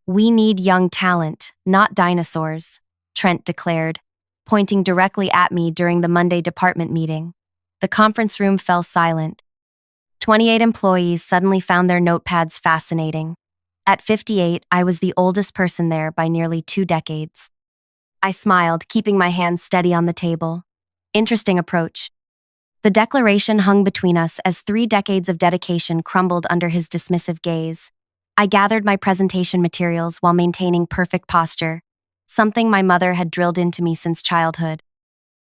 We need young talent, not dinosaurs, Trent declared, pointing directly at me during the Monday department meeting. The conference room fell silent. 28 employees suddenly found their notepads fascinating. At 58, I was the oldest person there by nearly 2 decades. I smiled, keeping my hands steady on the table. Interesting approach. The declaration hung between us as 3 decades of dedication crumbled under his dismissive gaze. I gathered my presentation materials while maintaining perfect posture, something my mother had drilled into me since childhood.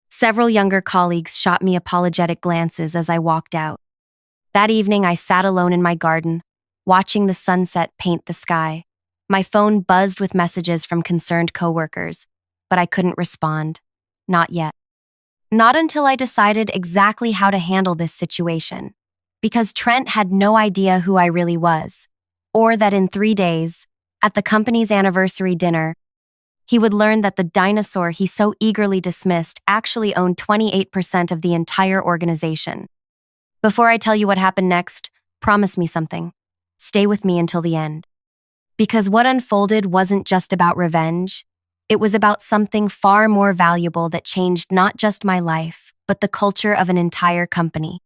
Several younger colleagues shot me apologetic glances as I walked out. That evening, I sat alone in my garden, watching the sunset paint the sky. My phone buzzed with messages from concerned coworkers, but I couldn't respond. Not yet. Not until I decided exactly how to handle this situation, because Trent had no idea who I really was, or that in 3 days, at the company's anniversary dinner, he would learn that the dinosaur he so eagerly dismissed actually owned 28% of the entire organization. Before I tell you what happened next, promise me something. Stay with me until the end. Because what unfolded wasn't just about revenge. It was about something far more valuable that changed not just my life, but the culture of an entire company.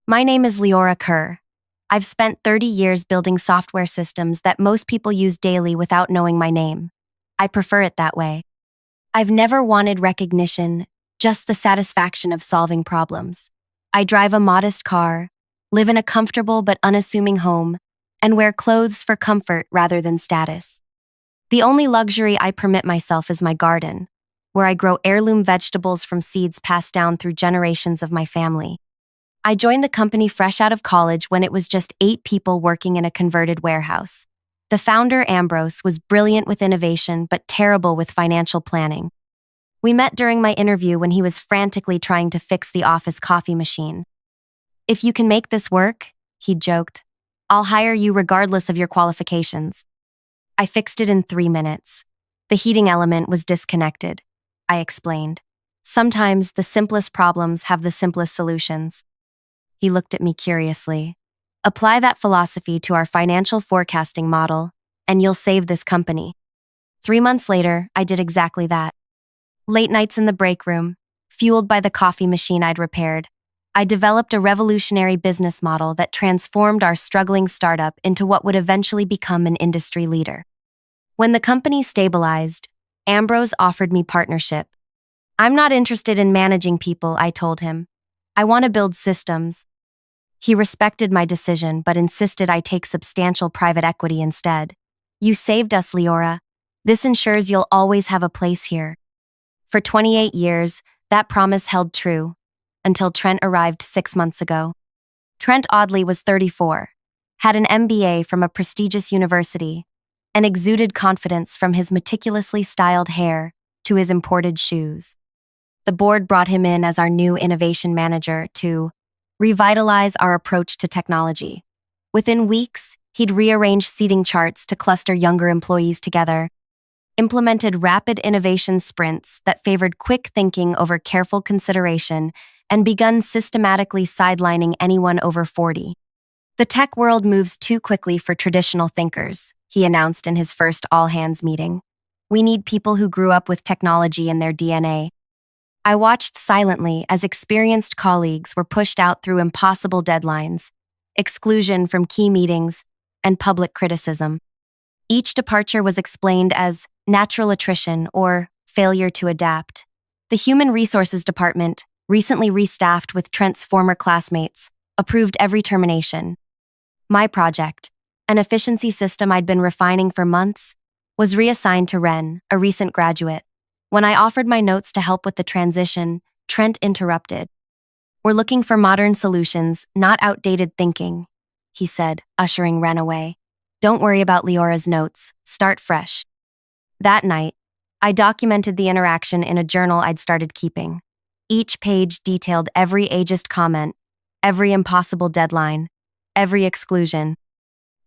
My name is Leora Kerr. I've spent 30 years building software systems that most people use daily without knowing my name. I prefer it that way. I've never wanted recognition, just the satisfaction of solving problems. I drive a modest car, live in a comfortable but unassuming home, and wear clothes for comfort rather than status. The only luxury I permit myself is my garden, where I grow heirloom vegetables from seeds passed down through generations of my family. I joined the company fresh out of college when it was just 8 people working in a converted warehouse. The founder, Ambrose, was brilliant with innovation but terrible with financial planning. We met during my interview when he was frantically trying to fix the office coffee machine. "If you can make this work," he joked, "I'll hire you regardless of your qualifications." I fixed it in 3 minutes. The heating element was disconnected, I explained. Sometimes the simplest problems have the simplest solutions. He looked at me curiously. "Apply that philosophy to our financial forecasting model, and you'll save this company." 3 months later, I did exactly that. Late nights in the break room, fueled by the coffee machine I'd repaired, I developed a revolutionary business model that transformed our struggling startup into what would eventually become an industry leader. When the company stabilized, Ambrose offered me partnership. "I'm not interested in managing people," I told him. "I want to build systems." He respected my decision but insisted I take substantial private equity instead. "You saved us, Leora. This ensures you'll always have a place here." For 28 years, that promise held true, until Trent arrived 6 months ago. Trent Audley was 34, had an MBA from a prestigious university, and exuded confidence from his meticulously styled hair to his imported shoes. The board brought him in as our new innovation manager to revitalize our approach to technology. Within weeks, he'd rearranged seating charts to cluster younger employees together, implemented rapid innovation sprints that favored quick thinking over careful consideration, and begun systematically sidelining anyone over 40. "The tech world moves too quickly for traditional thinkers," he announced in his first all-hands meeting. "We need people who grew up with technology in their DNA." I watched silently as experienced colleagues were pushed out through impossible deadlines, exclusion from key meetings, and public criticism. Each departure was explained as natural attrition or failure to adapt. The Human Resources Department, recently restaffed with Trent's former classmates, approved every termination. My project, an efficiency system I'd been refining for months, was reassigned to Ren, a recent graduate. When I offered my notes to help with the transition, Trent interrupted. "We're looking for modern solutions, not outdated thinking," he said, ushering Ren away. "Don't worry about Leora's notes. Start fresh." That night, I documented the interaction in a journal I'd started keeping. Each page detailed every ageist comment, every impossible deadline, every exclusion.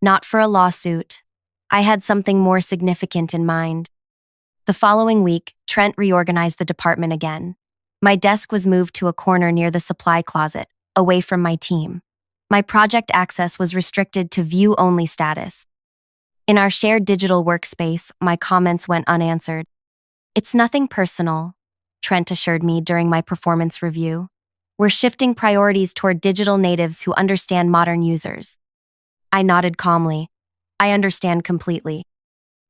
Not for a lawsuit. I had something more significant in mind. The following week, Trent reorganized the department again. My desk was moved to a corner near the supply closet, away from my team. My project access was restricted to view-only status. In our shared digital workspace, my comments went unanswered. It's nothing personal, Trent assured me during my performance review. We're shifting priorities toward digital natives who understand modern users. I nodded calmly. I understand completely.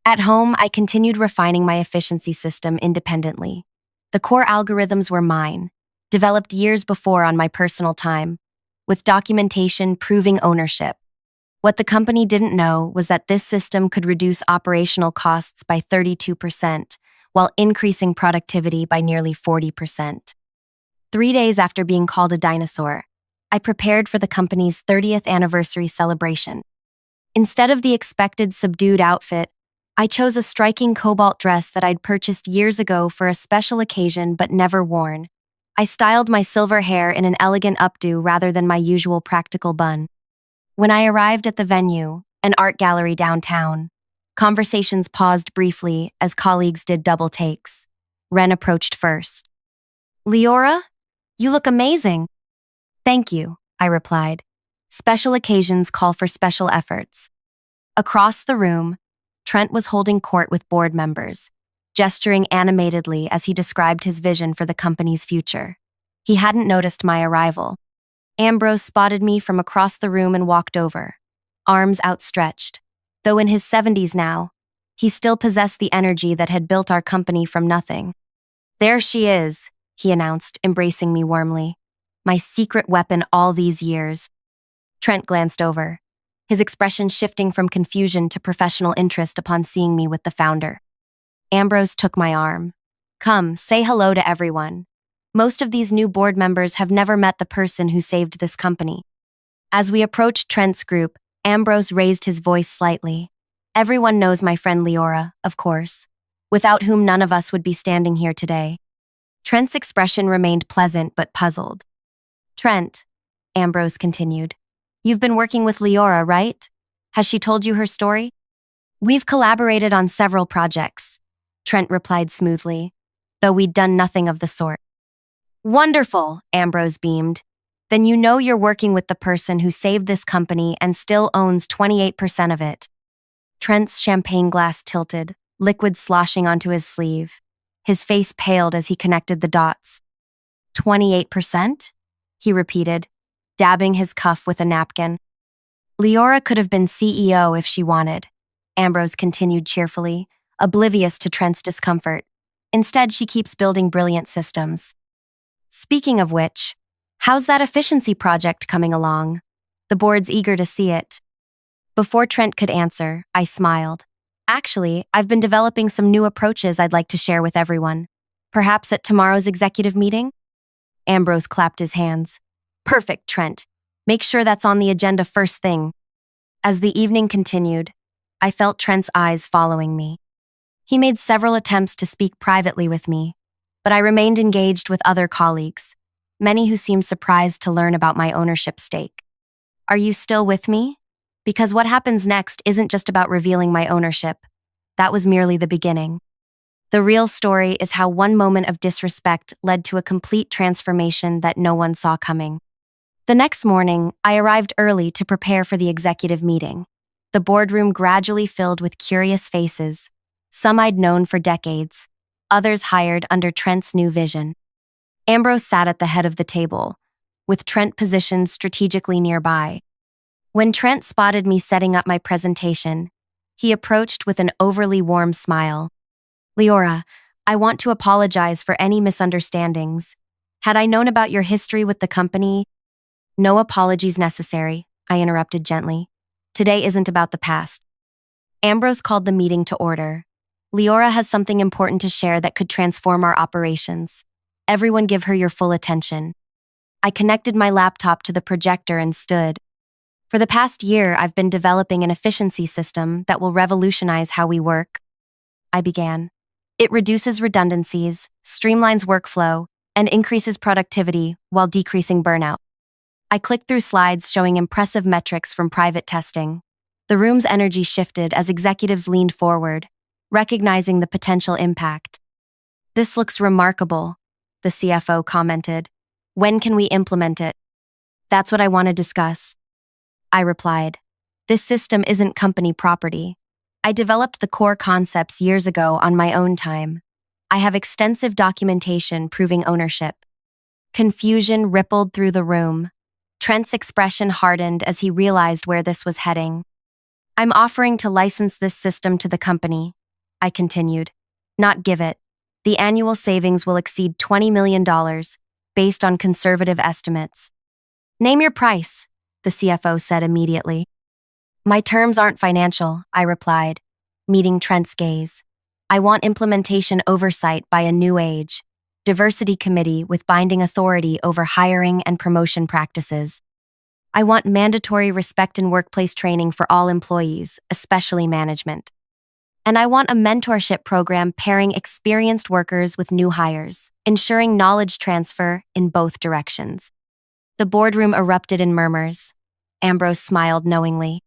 At home, I continued refining my efficiency system independently. The core algorithms were mine, developed years before on my personal time, with documentation proving ownership. What the company didn't know was that this system could reduce operational costs by 32%, while increasing productivity by nearly 40%. 3 days after being called a dinosaur, I prepared for the company's 30th anniversary celebration. Instead of the expected subdued outfit, I chose a striking cobalt dress that I'd purchased years ago for a special occasion but never worn. I styled my silver hair in an elegant updo rather than my usual practical bun. When I arrived at the venue, an art gallery downtown, conversations paused briefly as colleagues did double takes. Ren approached first. "Leora, you look amazing." "Thank you," I replied. "Special occasions call for special efforts." Across the room, Trent was holding court with board members, gesturing animatedly as he described his vision for the company's future. He hadn't noticed my arrival. Ambrose spotted me from across the room and walked over, arms outstretched. Though in his 70s now, he still possessed the energy that had built our company from nothing. "There she is," he announced, embracing me warmly. "My secret weapon all these years." Trent glanced over, his expression shifting from confusion to professional interest upon seeing me with the founder. Ambrose took my arm. "Come, say hello to everyone. Most of these new board members have never met the person who saved this company." As we approached Trent's group, Ambrose raised his voice slightly. "Everyone knows my friend Leora, of course, without whom none of us would be standing here today." Trent's expression remained pleasant but puzzled. "Trent," Ambrose continued, "you've been working with Leora, right? Has she told you her story?" "We've collaborated on several projects," Trent replied smoothly, though we'd done nothing of the sort. "Wonderful," Ambrose beamed. "Then you know you're working with the person who saved this company and still owns 28% of it." Trent's champagne glass tilted, liquid sloshing onto his sleeve. His face paled as he connected the dots. 28%? He repeated, dabbing his cuff with a napkin. "Leora could have been CEO if she wanted," Ambrose continued cheerfully, oblivious to Trent's discomfort. "Instead, she keeps building brilliant systems." "Speaking of which, how's that efficiency project coming along? The board's eager to see it." Before Trent could answer, I smiled. "Actually, I've been developing some new approaches I'd like to share with everyone. Perhaps at tomorrow's executive meeting?" Ambrose clapped his hands. "Perfect, Trent. Make sure that's on the agenda first thing." As the evening continued, I felt Trent's eyes following me. He made several attempts to speak privately with me, but I remained engaged with other colleagues, many who seemed surprised to learn about my ownership stake. "Are you still with me? Because what happens next isn't just about revealing my ownership. That was merely the beginning. The real story is how one moment of disrespect led to a complete transformation that no one saw coming." The next morning, I arrived early to prepare for the executive meeting. The boardroom gradually filled with curious faces, some I'd known for decades, others hired under Trent's new vision. Ambrose sat at the head of the table, with Trent positioned strategically nearby. When Trent spotted me setting up my presentation, he approached with an overly warm smile. "Leora, I want to apologize for any misunderstandings. Had I known about your history with the company—" "No apologies necessary," I interrupted gently. "Today isn't about the past." Ambrose called the meeting to order. "Leora has something important to share that could transform our operations. Everyone give her your full attention." I connected my laptop to the projector and stood. "For the past year, I've been developing an efficiency system that will revolutionize how we work," I began. "It reduces redundancies, streamlines workflow, and increases productivity while decreasing burnout." I clicked through slides showing impressive metrics from private testing. The room's energy shifted as executives leaned forward, recognizing the potential impact. "This looks remarkable," the CFO commented. "When can we implement it?" "That's what I want to discuss," I replied. "This system isn't company property. I developed the core concepts years ago on my own time. I have extensive documentation proving ownership. Confusion rippled through the room. Trent's expression hardened as he realized where this was heading. I'm offering to license this system to the company, I continued. Not give it. The annual savings will exceed $20 million, based on conservative estimates. Name your price, the CFO said immediately. My terms aren't financial, I replied, meeting Trent's gaze. I want implementation oversight by a new age, diversity committee with binding authority over hiring and promotion practices. I want mandatory respect and workplace training for all employees, especially management. And I want a mentorship program pairing experienced workers with new hires, ensuring knowledge transfer in both directions. The boardroom erupted in murmurs. Ambrose smiled knowingly.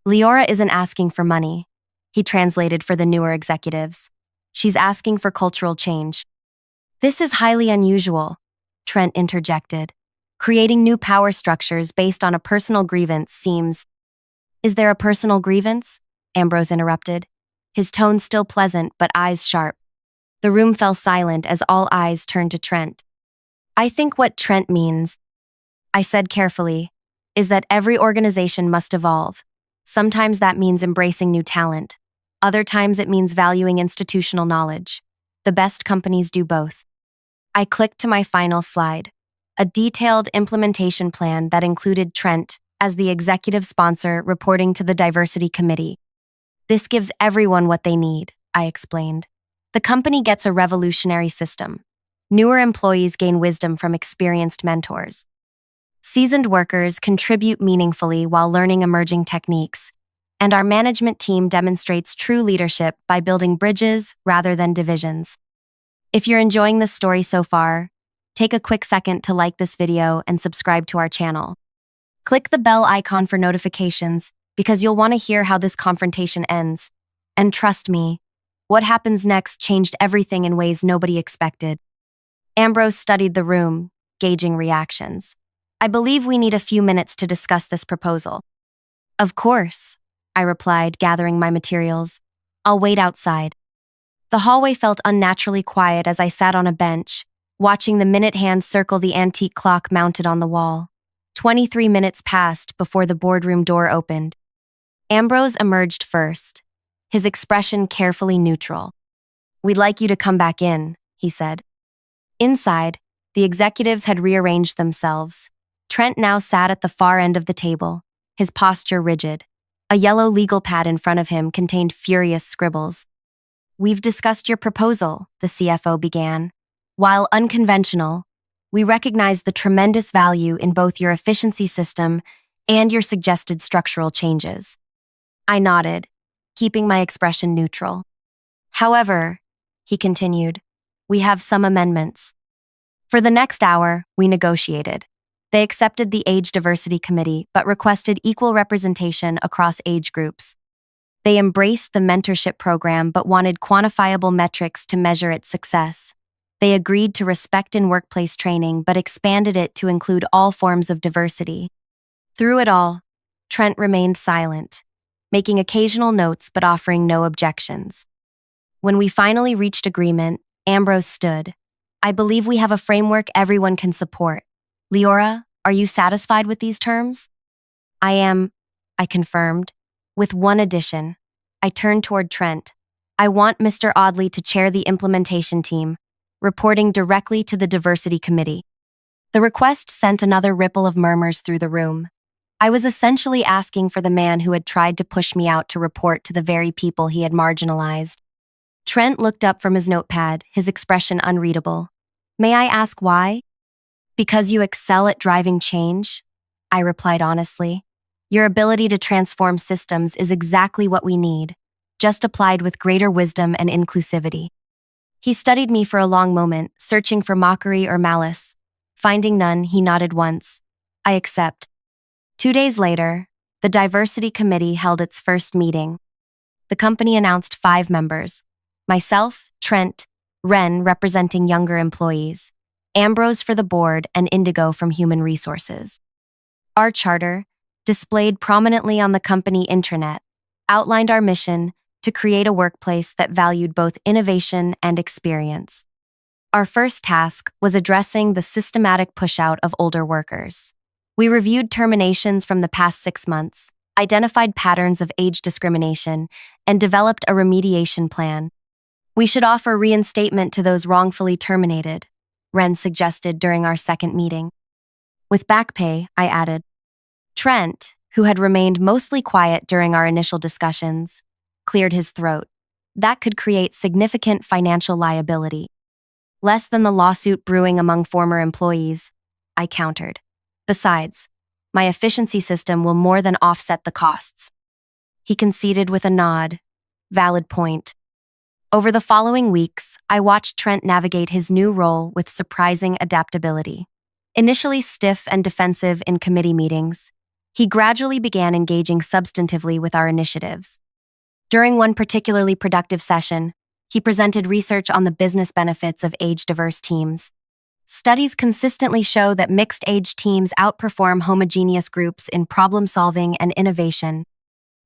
Leora isn't asking for money, he translated for the newer executives. She's asking for cultural change. This is highly unusual, Trent interjected. Creating new power structures based on a personal grievance seems— Is there a personal grievance? Ambrose interrupted, his tone still pleasant but eyes sharp. The room fell silent as all eyes turned to Trent. I think what Trent means, I said carefully, is that every organization must evolve. Sometimes that means embracing new talent. Other times it means valuing institutional knowledge. The best companies do both. I clicked to my final slide, a detailed implementation plan that included Trent as the executive sponsor reporting to the diversity committee. This gives everyone what they need, I explained. The company gets a revolutionary system. Newer employees gain wisdom from experienced mentors. Seasoned workers contribute meaningfully while learning emerging techniques, and our management team demonstrates true leadership by building bridges rather than divisions. If you're enjoying this story so far, take a quick second to like this video and subscribe to our channel. Click the bell icon for notifications because you'll want to hear how this confrontation ends. And trust me, what happens next changed everything in ways nobody expected. Ambrose studied the room, gauging reactions. I believe we need a few minutes to discuss this proposal. Of course, I replied, gathering my materials. I'll wait outside. The hallway felt unnaturally quiet as I sat on a bench, watching the minute hand circle the antique clock mounted on the wall. 23 minutes passed before the boardroom door opened. Ambrose emerged first, his expression carefully neutral. We'd like you to come back in, he said. Inside, the executives had rearranged themselves. Trent now sat at the far end of the table, his posture rigid. A yellow legal pad in front of him contained furious scribbles. We've discussed your proposal, the CFO began. While unconventional, we recognize the tremendous value in both your efficiency system and your suggested structural changes. I nodded, keeping my expression neutral. However, he continued, we have some amendments. For the next hour, we negotiated. They accepted the Age Diversity Committee but requested equal representation across age groups. They embraced the mentorship program but wanted quantifiable metrics to measure its success. They agreed to respect in workplace training but expanded it to include all forms of diversity. Through it all, Trent remained silent, making occasional notes but offering no objections. When we finally reached agreement, Ambrose stood. I believe we have a framework everyone can support. Leora, are you satisfied with these terms? I am, I confirmed, with one addition. I turned toward Trent. I want Mr. Audley to chair the implementation team, reporting directly to the diversity committee. The request sent another ripple of murmurs through the room. I was essentially asking for the man who had tried to push me out to report to the very people he had marginalized. Trent looked up from his notepad, his expression unreadable. May I ask why? Because you excel at driving change, I replied honestly. Your ability to transform systems is exactly what we need, just applied with greater wisdom and inclusivity. He studied me for a long moment, searching for mockery or malice. Finding none, he nodded once. I accept. 2 days later, the Diversity Committee held its first meeting. The company announced 5 members. Myself, Trent, Ren representing younger employees, Ambrose for the board, and Indigo from Human Resources. Our charter, displayed prominently on the company intranet, outlined our mission to create a workplace that valued both innovation and experience. Our first task was addressing the systematic pushout of older workers. We reviewed terminations from the past 6 months, identified patterns of age discrimination, and developed a remediation plan. We should offer reinstatement to those wrongfully terminated, Ren suggested during our second meeting. With back pay, I added. Trent, who had remained mostly quiet during our initial discussions, cleared his throat. That could create significant financial liability. Less than the lawsuit brewing among former employees, I countered. Besides, my efficiency system will more than offset the costs. He conceded with a nod. Valid point. Over the following weeks, I watched Trent navigate his new role with surprising adaptability. Initially stiff and defensive in committee meetings, he gradually began engaging substantively with our initiatives. During one particularly productive session, he presented research on the business benefits of age-diverse teams. Studies consistently show that mixed-age teams outperform homogeneous groups in problem-solving and innovation.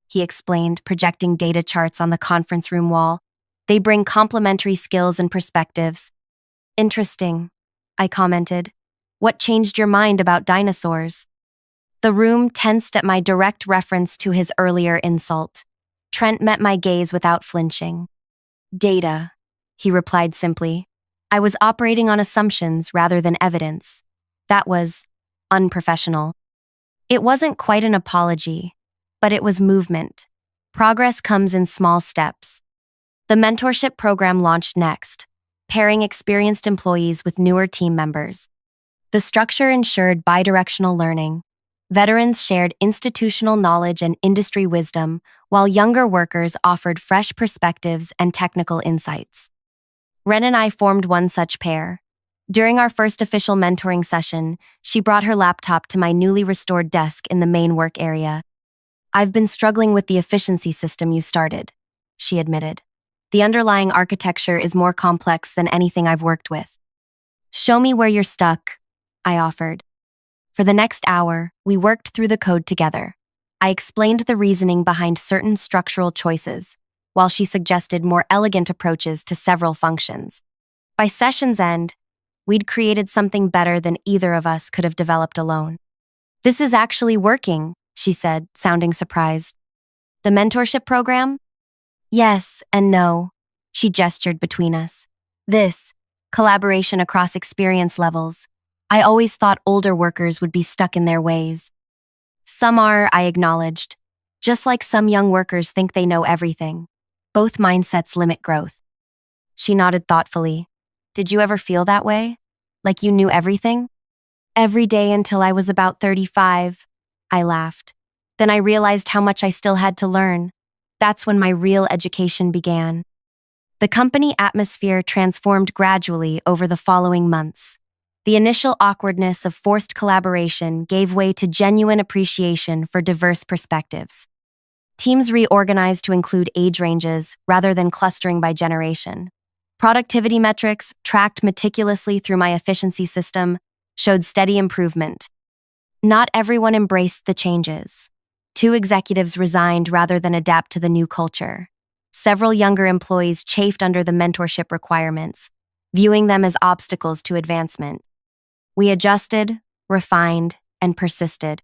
He explained, projecting data charts on the conference room wall. They bring complementary skills and perspectives. Interesting, I commented. What changed your mind about dinosaurs? The room tensed at my direct reference to his earlier insult. Trent met my gaze without flinching. Data, he replied simply. I was operating on assumptions rather than evidence. That was unprofessional. It wasn't quite an apology, but it was movement. Progress comes in small steps. The mentorship program launched next, pairing experienced employees with newer team members. The structure ensured bidirectional learning. Veterans shared institutional knowledge and industry wisdom, while younger workers offered fresh perspectives and technical insights. Ren and I formed one such pair. During our first official mentoring session, she brought her laptop to my newly restored desk in the main work area. I've been struggling with the efficiency system you started, she admitted. The underlying architecture is more complex than anything I've worked with. Show me where you're stuck, I offered. For the next hour, we worked through the code together. I explained the reasoning behind certain structural choices, while she suggested more elegant approaches to several functions. By session's end, we'd created something better than either of us could have developed alone. This is actually working, she said, sounding surprised. The mentorship program? Yes and no, she gestured between us. This, collaboration across experience levels. I always thought older workers would be stuck in their ways. Some are, I acknowledged. Just like some young workers think they know everything. Both mindsets limit growth. She nodded thoughtfully. Did you ever feel that way? Like you knew everything? Every day until I was about 35, I laughed. Then I realized how much I still had to learn. That's when my real education began. The company atmosphere transformed gradually over the following months. The initial awkwardness of forced collaboration gave way to genuine appreciation for diverse perspectives. Teams reorganized to include age ranges rather than clustering by generation. Productivity metrics, tracked meticulously through my efficiency system, showed steady improvement. Not everyone embraced the changes. 2 executives resigned rather than adapt to the new culture. Several younger employees chafed under the mentorship requirements, viewing them as obstacles to advancement. We adjusted, refined, and persisted.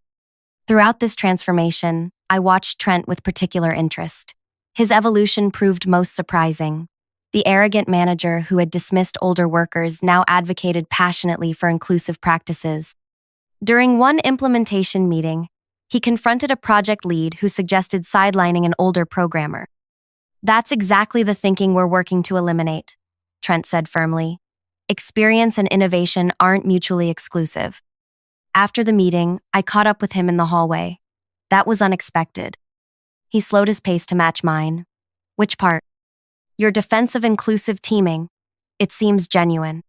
Throughout this transformation, I watched Trent with particular interest. His evolution proved most surprising. The arrogant manager who had dismissed older workers now advocated passionately for inclusive practices. During one implementation meeting, he confronted a project lead who suggested sidelining an older programmer. That's exactly the thinking we're working to eliminate, Trent said firmly. Experience and innovation aren't mutually exclusive. After the meeting, I caught up with him in the hallway. That was unexpected. He slowed his pace to match mine. Which part? Your defense of inclusive teaming. It seems genuine.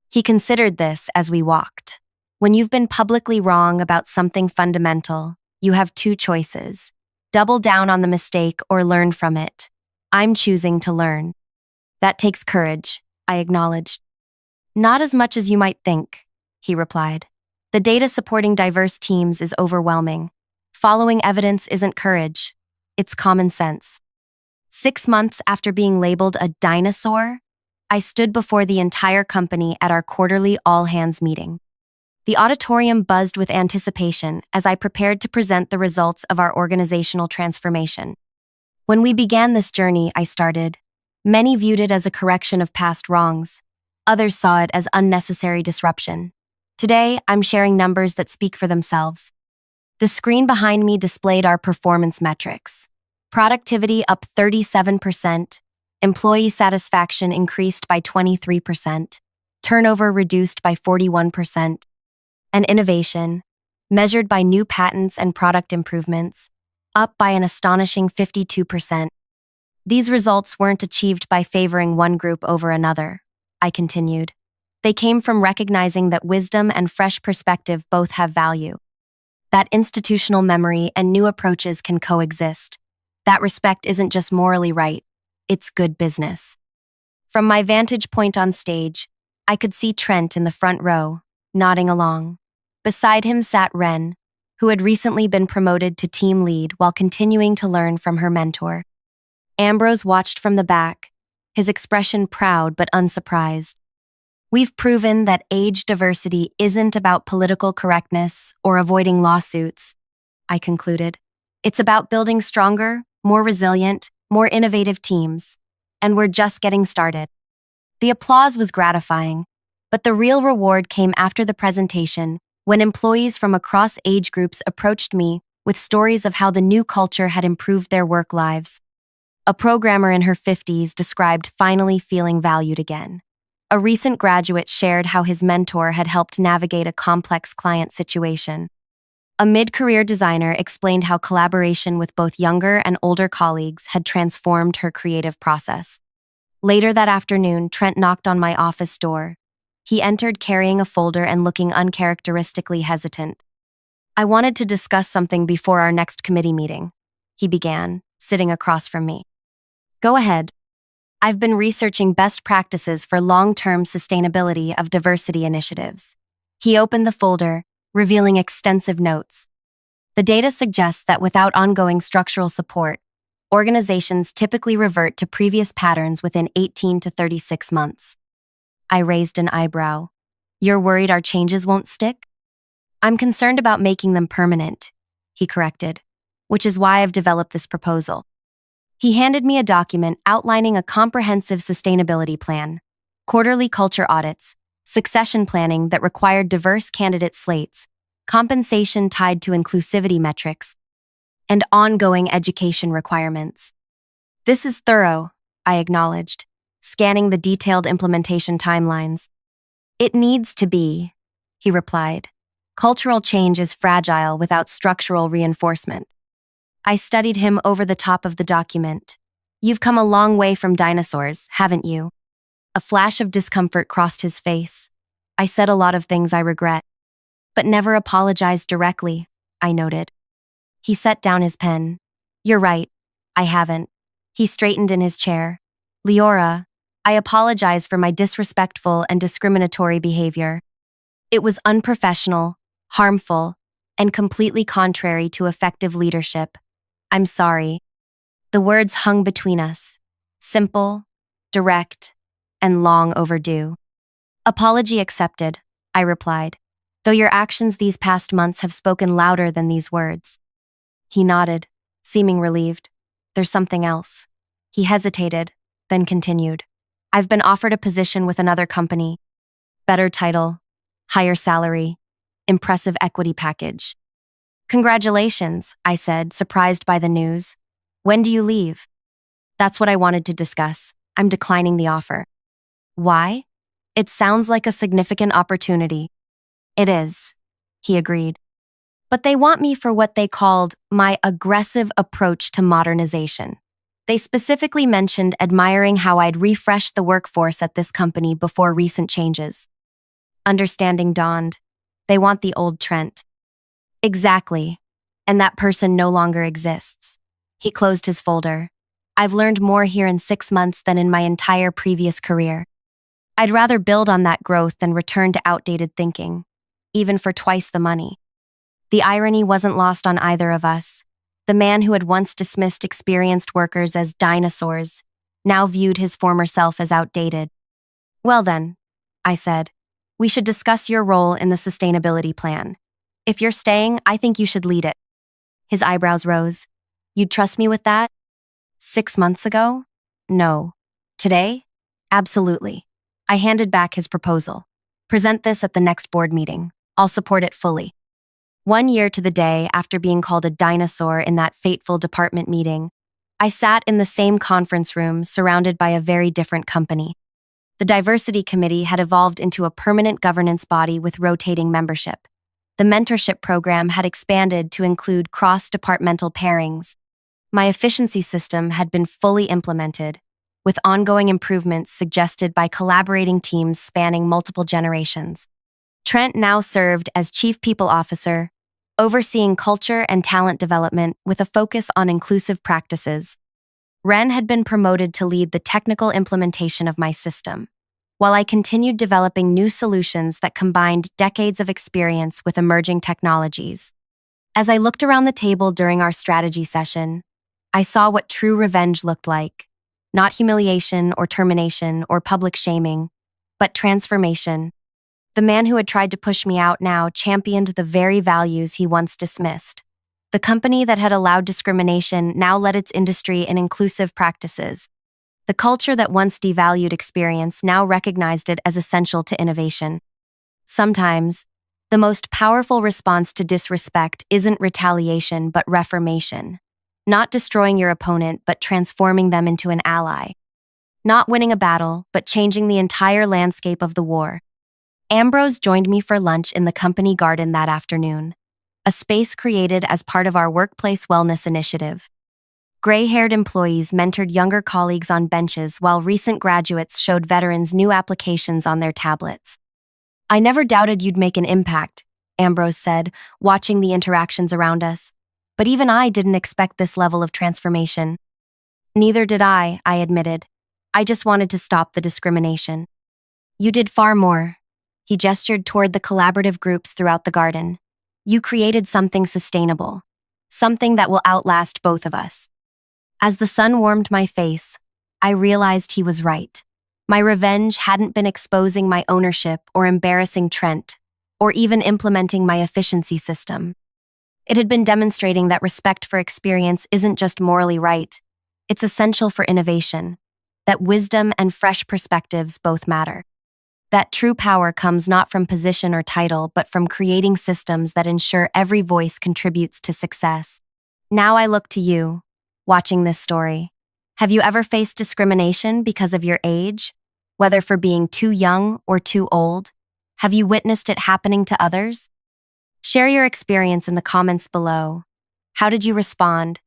He considered this as we walked. When you've been publicly wrong about something fundamental, you have 2 choices. Double down on the mistake or learn from it. I'm choosing to learn. That takes courage, I acknowledged. Not as much as you might think, he replied. The data supporting diverse teams is overwhelming. Following evidence isn't courage. It's common sense. 6 months after being labeled a dinosaur, I stood before the entire company at our quarterly all-hands meeting. The auditorium buzzed with anticipation as I prepared to present the results of our organizational transformation. When we began this journey, I started. Many viewed it as a correction of past wrongs. Others saw it as unnecessary disruption. Today, I'm sharing numbers that speak for themselves. The screen behind me displayed our performance metrics. Productivity up 37%, employee satisfaction increased by 23%, turnover reduced by 41%, and innovation, measured by new patents and product improvements, up by an astonishing 52%. These results weren't achieved by favoring one group over another, I continued. They came from recognizing that wisdom and fresh perspective both have value. That institutional memory and new approaches can coexist. That respect isn't just morally right, it's good business. From my vantage point on stage, I could see Trent in the front row, nodding along. Beside him sat Ren, who had recently been promoted to team lead while continuing to learn from her mentor. Ambrose watched from the back, his expression proud but unsurprised. We've proven that age diversity isn't about political correctness or avoiding lawsuits, I concluded. It's about building stronger, more resilient, more innovative teams. And we're just getting started. The applause was gratifying, but the real reward came after the presentation, when employees from across age groups approached me with stories of how the new culture had improved their work lives. A programmer in her 50s described finally feeling valued again. A recent graduate shared how his mentor had helped navigate a complex client situation. A mid-career designer explained how collaboration with both younger and older colleagues had transformed her creative process. Later that afternoon, Trent knocked on my office door. He entered carrying a folder and looking uncharacteristically hesitant. I wanted to discuss something before our next committee meeting, he began, sitting across from me. Go ahead. I've been researching best practices for long-term sustainability of diversity initiatives. He opened the folder, revealing extensive notes. The data suggests that without ongoing structural support, organizations typically revert to previous patterns within 18 to 36 months. I raised an eyebrow. You're worried our changes won't stick? I'm concerned about making them permanent, he corrected, which is why I've developed this proposal. He handed me a document outlining a comprehensive sustainability plan, quarterly culture audits, succession planning that required diverse candidate slates, compensation tied to inclusivity metrics, and ongoing education requirements. This is thorough, I acknowledged, scanning the detailed implementation timelines. It needs to be, he replied. Cultural change is fragile without structural reinforcement. I studied him over the top of the document. You've come a long way from dinosaurs, haven't you? A flash of discomfort crossed his face. I said a lot of things I regret, but never apologized directly, I noted. He set down his pen. You're right, I haven't. He straightened in his chair. Leora, I apologize for my disrespectful and discriminatory behavior. It was unprofessional, harmful, and completely contrary to effective leadership. I'm sorry. The words hung between us, simple, direct, and long overdue. Apology accepted, I replied, though your actions these past months have spoken louder than these words. He nodded, seeming relieved. There's something else. He hesitated, then continued. I've been offered a position with another company. Better title, higher salary, impressive equity package. Congratulations, I said, surprised by the news. When do you leave? That's what I wanted to discuss. I'm declining the offer. Why? It sounds like a significant opportunity. It is, he agreed. But they want me for what they called my aggressive approach to modernization. They specifically mentioned admiring how I'd refreshed the workforce at this company before recent changes. Understanding dawned. They want the old Trent. Exactly. And that person no longer exists. He closed his folder. I've learned more here in 6 months than in my entire previous career. I'd rather build on that growth than return to outdated thinking, even for twice the money. The irony wasn't lost on either of us. The man who had once dismissed experienced workers as dinosaurs now viewed his former self as outdated. Well then, I said, we should discuss your role in the sustainability plan. If you're staying, I think you should lead it. His eyebrows rose. You'd trust me with that? 6 months ago? No. Today? Absolutely. I handed back his proposal. Present this at the next board meeting. I'll support it fully. 1 year to the day after being called a dinosaur in that fateful department meeting, I sat in the same conference room surrounded by a very different company. The diversity committee had evolved into a permanent governance body with rotating membership. The mentorship program had expanded to include cross-departmental pairings. My efficiency system had been fully implemented, with ongoing improvements suggested by collaborating teams spanning multiple generations. Trent now served as Chief People Officer, overseeing culture and talent development with a focus on inclusive practices. Ren had been promoted to lead the technical implementation of my system, while I continued developing new solutions that combined decades of experience with emerging technologies. As I looked around the table during our strategy session, I saw what true revenge looked like. Not humiliation or termination or public shaming, but transformation. The man who had tried to push me out now championed the very values he once dismissed. The company that had allowed discrimination now led its industry in inclusive practices. The culture that once devalued experience now recognized it as essential to innovation. Sometimes, the most powerful response to disrespect isn't retaliation but reformation. Not destroying your opponent but transforming them into an ally. Not winning a battle but changing the entire landscape of the war. Ambrose joined me for lunch in the company garden that afternoon, a space created as part of our workplace wellness initiative. Gray-haired employees mentored younger colleagues on benches while recent graduates showed veterans new applications on their tablets. I never doubted you'd make an impact, Ambrose said, watching the interactions around us. But even I didn't expect this level of transformation. Neither did I admitted. I just wanted to stop the discrimination. You did far more. He gestured toward the collaborative groups throughout the garden. You created something sustainable. Something that will outlast both of us. As the sun warmed my face, I realized he was right. My revenge hadn't been exposing my ownership or embarrassing Trent, or even implementing my efficiency system. It had been demonstrating that respect for experience isn't just morally right, it's essential for innovation, that wisdom and fresh perspectives both matter. That true power comes not from position or title, but from creating systems that ensure every voice contributes to success. Now I look to you, watching this story. Have you ever faced discrimination because of your age? Whether for being too young or too old? Have you witnessed it happening to others? Share your experience in the comments below. How did you respond?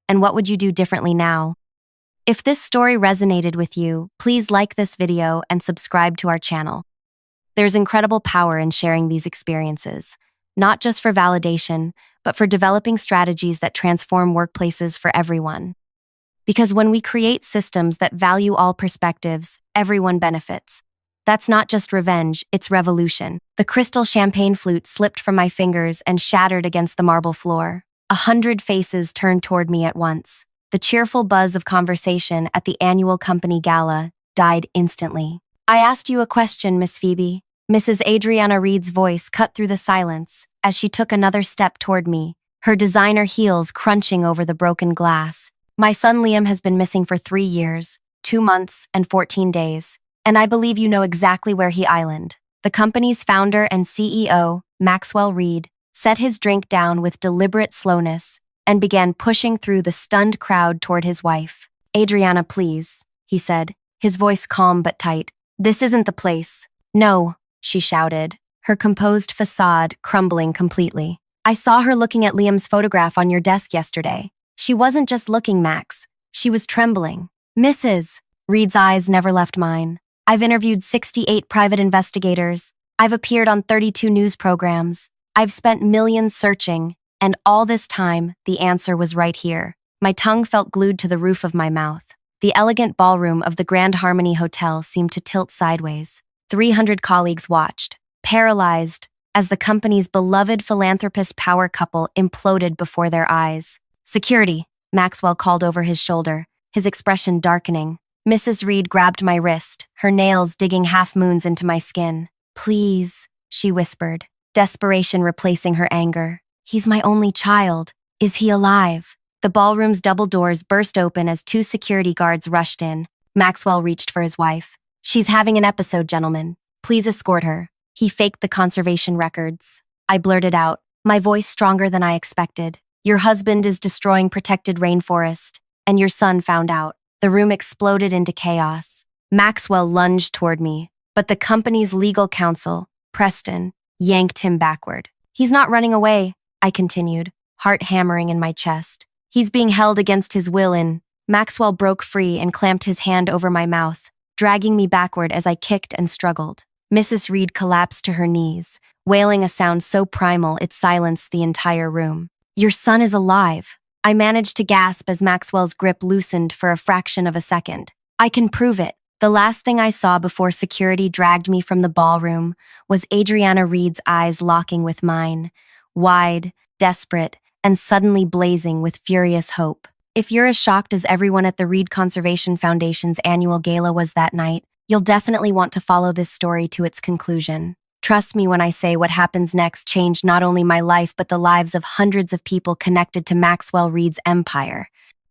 And what would you do differently now? If this story resonated with you, please like this video and subscribe to our channel. There's incredible power in sharing these experiences, not just for validation, but for developing strategies that transform workplaces for everyone. Because when we create systems that value all perspectives, everyone benefits. That's not just revenge, it's revolution. The crystal champagne flute slipped from my fingers and shattered against the marble floor. 100 faces turned toward me at once. The cheerful buzz of conversation at the annual company gala died instantly. I asked you a question, Miss Phoebe. Mrs. Adriana Reed's voice cut through the silence as she took another step toward me, her designer heels crunching over the broken glass. My son Liam has been missing for 3 years, 2 months, and 14 days, and I believe you know exactly where he island. The company's founder and CEO, Maxwell Reed, set his drink down with deliberate slowness and began pushing through the stunned crowd toward his wife. Adriana, please, he said, his voice calm but tight. This isn't the place. No, she shouted, her composed facade crumbling completely. I saw her looking at Liam's photograph on your desk yesterday. She wasn't just looking, Max. She was trembling. Mrs. Reed's eyes never left mine. I've interviewed 68 private investigators. I've appeared on 32 news programs. I've spent millions searching. And all this time, the answer was right here. My tongue felt glued to the roof of my mouth. The elegant ballroom of the Grand Harmony Hotel seemed to tilt sideways. 300 colleagues watched, paralyzed, as the company's beloved philanthropist power couple imploded before their eyes. Security, Maxwell called over his shoulder, his expression darkening. Mrs. Reed grabbed my wrist, her nails digging half-moons into my skin. Please, she whispered, desperation replacing her anger. He's my only child. Is he alive? The ballroom's double doors burst open as two security guards rushed in. Maxwell reached for his wife. She's having an episode, gentlemen. Please escort her. He faked the conservation records. I blurted out, my voice stronger than I expected. Your husband is destroying protected rainforest, and your son found out. The room exploded into chaos. Maxwell lunged toward me, but the company's legal counsel, Preston, yanked him backward. He's not running away, I continued, heart hammering in my chest. He's being held against his will in. Maxwell broke free and clamped his hand over my mouth, dragging me backward as I kicked and struggled. Mrs. Reed collapsed to her knees, wailing a sound so primal it silenced the entire room. Your son is alive. I managed to gasp as Maxwell's grip loosened for a fraction of a second. I can prove it. The last thing I saw before security dragged me from the ballroom was Adriana Reed's eyes locking with mine, wide, desperate, and suddenly blazing with furious hope. If you're as shocked as everyone at the Reed Conservation Foundation's annual gala was that night, you'll definitely want to follow this story to its conclusion. Trust me when I say what happens next changed not only my life but the lives of hundreds of people connected to Maxwell Reed's empire.